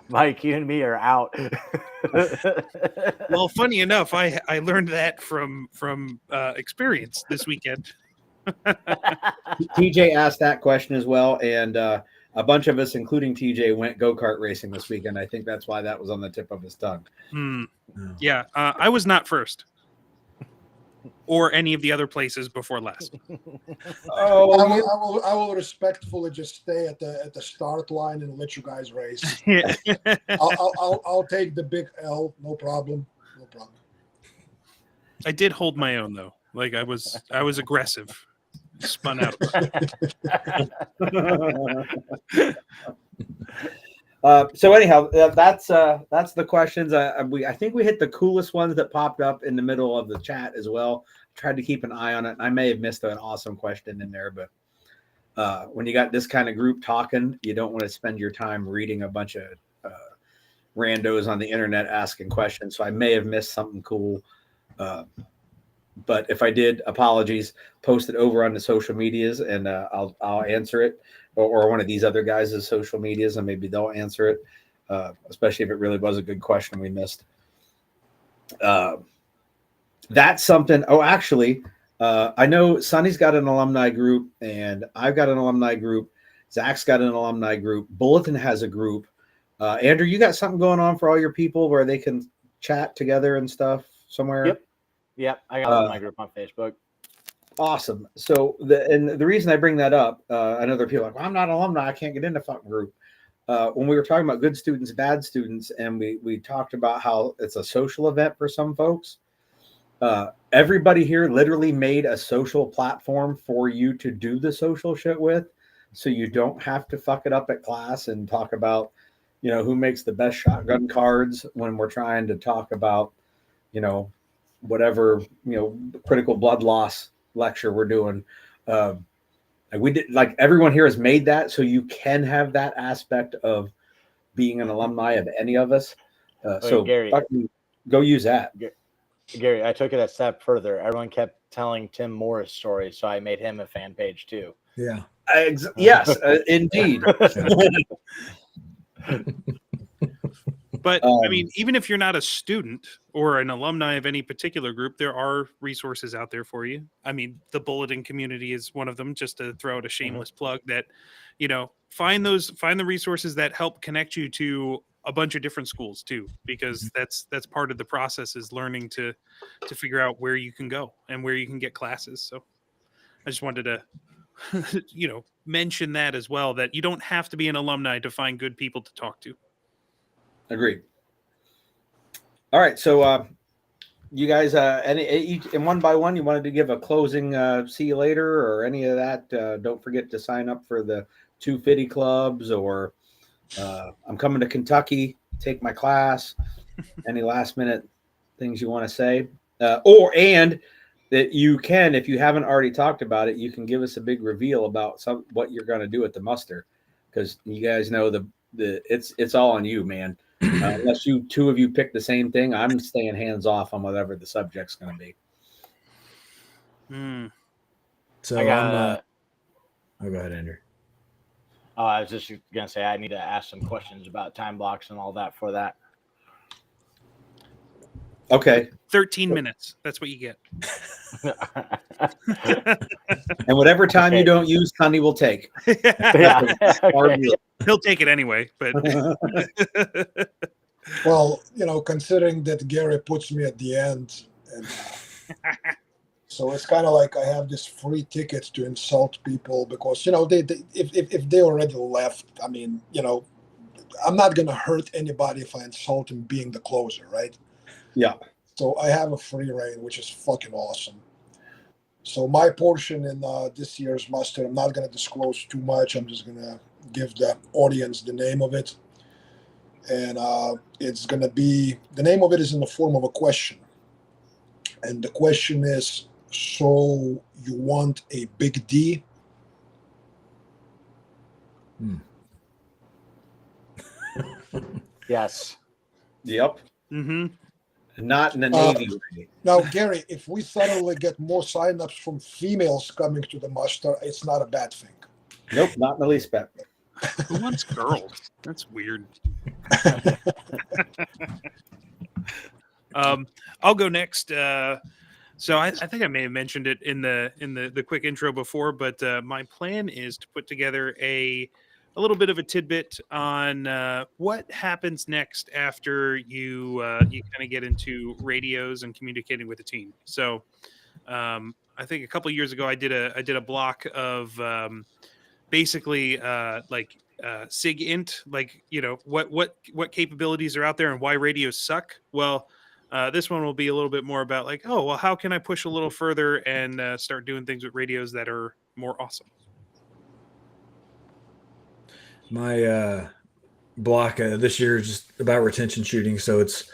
Mike, you and me are out. Well, funny enough, I learned that from experience this weekend. TJ asked that question as well, and a bunch of us, including TJ, went go-kart racing this weekend. I think that's why that was on the tip of his tongue. Yeah, I was not first, or any of the other places before last. I will respectfully just stay at the start line and let you guys race. I'll take the big L, no problem. I did hold my own though. Like I was aggressive. Spun out. So anyhow, that's the questions. I think we hit the coolest ones that popped up in the middle of the chat as well. Tried to keep an eye on it. I may have missed an awesome question in there, but when you got this kind of group talking, you don't want to spend your time reading a bunch of randos on the internet asking questions. So I may have missed something cool. But if I did, apologies. Post it over on the social medias, and I'll answer it, or one of these other guys' social medias, and maybe they'll answer it. Especially if it really was a good question we missed. That's something. Oh, actually, I know Sonny's got an alumni group, and I've got an alumni group. Zach's got an alumni group. Bulletin has a group. Andrew, you got something going on for all your people where they can chat together and stuff somewhere? Yep, I got my group on Facebook. Awesome. So the reason I bring that up, I know there are people like, well, I'm not an alumni, I can't get in the fucking group. When we were talking about good students, bad students, and we talked about how it's a social event for some folks. Everybody here literally made a social platform for you to do the social shit with, so you don't have to fuck it up at class and talk about, who makes the best shotgun cards when we're trying to talk about, whatever, critical blood loss lecture we're doing. We did, like, everyone here has made that so you can have that aspect of being an alumni of any of us. So Gary, go use that. Gary, I took it a step further. Everyone kept telling Tim Morris stories, so I made him a fan page too. Yeah. Yes, indeed. But I mean, even if you're not a student or an alumni of any particular group, there are resources out there for you. I mean, the bulletin community is one of them, just to throw out a shameless plug that, find the resources that help connect you to a bunch of different schools too, because that's part of the process, is learning to figure out where you can go and where you can get classes. So I just wanted to, mention that as well, that you don't have to be an alumni to find good people to talk to. Agreed. All right, so you guys, each and one by one, you wanted to give a closing see you later or any of that? Don't forget to sign up for the 250 clubs, or I'm coming to Kentucky, take my class. Any last minute things you want to say? And that you can, if you haven't already talked about it, you can give us a big reveal about what you're going to do at the muster, because you guys know it's all on you, man. Unless two of you pick the same thing, I'm staying hands off on whatever the subject's going to be. So I got. go ahead, Andrew. I was just gonna say I need to ask some questions about time blocks and all that for that. Okay. 13 minutes. That's what you get. And whatever time you don't use, Sonny will take. Yeah. Okay. He'll take it anyway, but Well, considering that Gary puts me at the end, and so it's kind of like I have this free ticket to insult people, because if they already left, I mean, I'm not gonna hurt anybody if I insult him being the closer, right? Yeah. So I have a free reign, which is fucking awesome. So my portion in this year's muster, I'm not gonna disclose too much. I'm just gonna give the audience the name of it. and it's going to be, the name of it is in the form of a question. And the question is, so you want a big D? Yes. Yep. Mm-hmm. Not in the Navy way. Now, Gary, if we suddenly get more signups from females coming to the muster, it's not a bad thing. Nope, not in the least bit. Who wants girls? That's weird. I'll go next. So I think I may have mentioned it in the quick intro before, but my plan is to put together a little bit of a tidbit on what happens next after you kind of get into radios and communicating with a team. So I think a couple of years ago I did a block of basically sig int, like, you know, what capabilities are out there and why radios suck. Well, this one will be a little bit more about like, oh, well, how can I push a little further and start doing things with radios that are more awesome? My block this year is just about retention shooting. So it's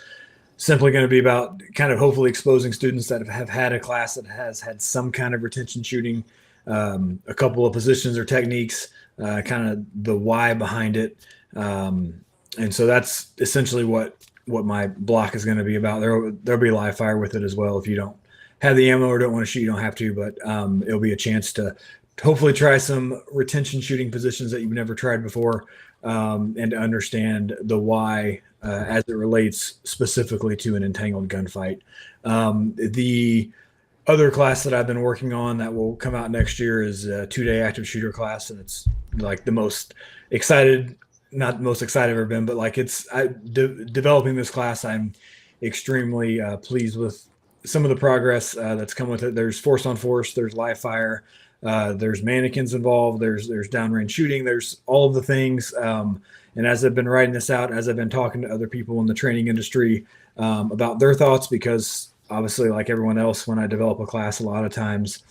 simply going to be about kind of hopefully exposing students that have had a class that has had some kind of retention shooting, a couple of positions or techniques, kind of the why behind it. And so that's essentially what my block is going to be about. There'll be live fire with it as well. If you don't have the ammo or don't want to shoot, you don't have to, but it'll be a chance to hopefully try some retention shooting positions that you've never tried before, and to understand the why as it relates specifically to an entangled gunfight. The other class that I've been working on that will come out next year is a 2-day active shooter class, and it's like the most excited, not the most excited I've ever been, but like developing this class, I'm extremely pleased with some of the progress that's come with it. There's force on force, there's live fire, there's mannequins involved, there's downrange shooting, there's all of the things. And as I've been writing this out, as I've been talking to other people in the training industry about their thoughts, because obviously, like everyone else, when I develop a class, a lot of times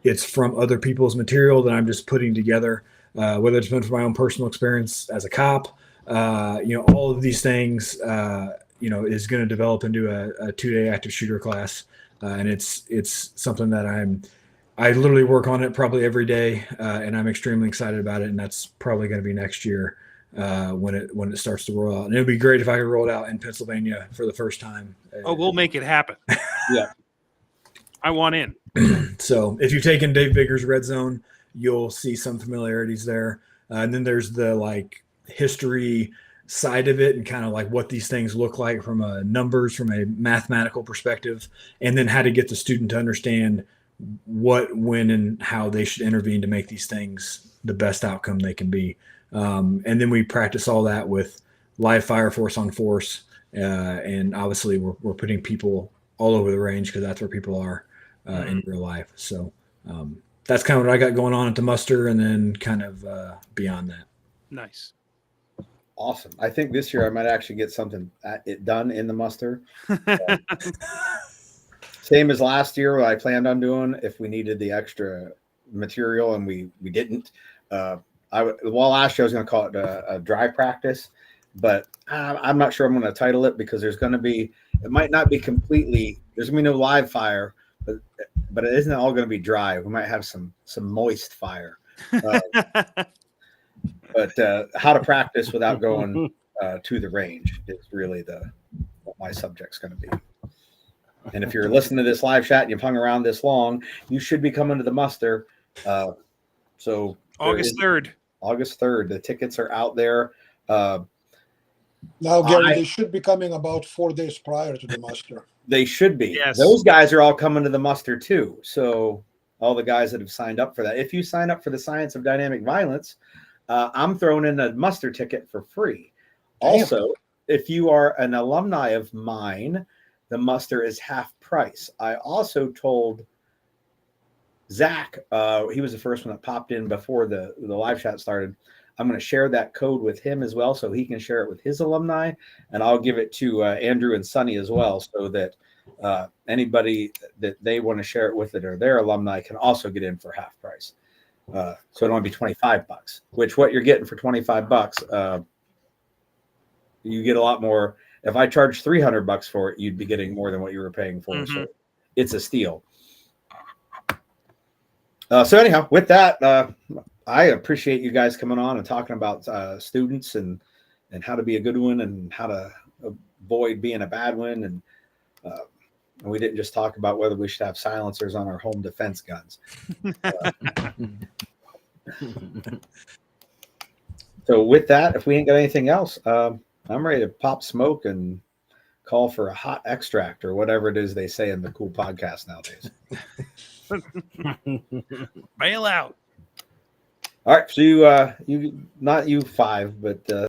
it's from other people's material that I'm just putting together, whether it's been from my own personal experience as a cop, all of these things, is going to develop into a 2-day active shooter class. And it's something that I literally work on it probably every day, and I'm extremely excited about it. And that's probably going to be next year when it starts to roll out. And it'd be great if I could roll it out in Pennsylvania for the first time. Oh, we'll make it happen. Yeah. I want in. So if you've taken Dave Bigger's Red Zone, you'll see some familiarities there. And then there's the like history side of it and kind of like what these things look like from a numbers, from a mathematical perspective, and then how to get the student to understand what, when, and how they should intervene to make these things the best outcome they can be. And then we practice all that with live fire, force on force. And obviously we're putting people all over the range because that's where people are in real life. So that's kind of what I got going on at the muster, and then kind of beyond that. Nice. Awesome. I think this year I might actually get something done in the muster. Same as last year, what I planned on doing if we needed the extra material, and we didn't. Last year I was going to call it a dry practice, but I'm not sure I'm going to title it because there's going to be, it might not be completely, there's going to be no live fire, but it isn't all going to be dry. We might have some moist fire. But how to practice without going to the range is really what my subject's going to be. And if you're listening to this live chat and you've hung around this long, you should be coming to the muster. So August 3rd. August 3rd. The tickets are out there. Now, Gary, they should be coming about 4 days prior to the muster. They should be. Yes. Those guys are all coming to the muster too. So all the guys that have signed up for that. If you sign up for the Science of Dynamic Violence, I'm throwing in a muster ticket for free. Damn. Also, if you are an alumni of mine, the muster is half price. I also told Zach, he was the first one that popped in before the live chat started. I'm going to share that code with him as well, so he can share it with his alumni, and I'll give it to Andrew and Sonny as well, so that anybody that they want to share it with it or their alumni can also get in for half price. So it'll only be $25, which what you're getting for $25, You get a lot more. If I charge $300 for it, you'd be getting more than what you were paying for. So it's a steal. So anyhow, with that, I appreciate you guys coming on and talking about students and how to be a good one and how to avoid being a bad one. And we didn't just talk about whether we should have silencers on our home defense guns. So with that, if we ain't got anything else, I'm ready to pop smoke and call for a hot extract or whatever it is they say in the cool podcast nowadays. Bail out. All right, so you not you five, but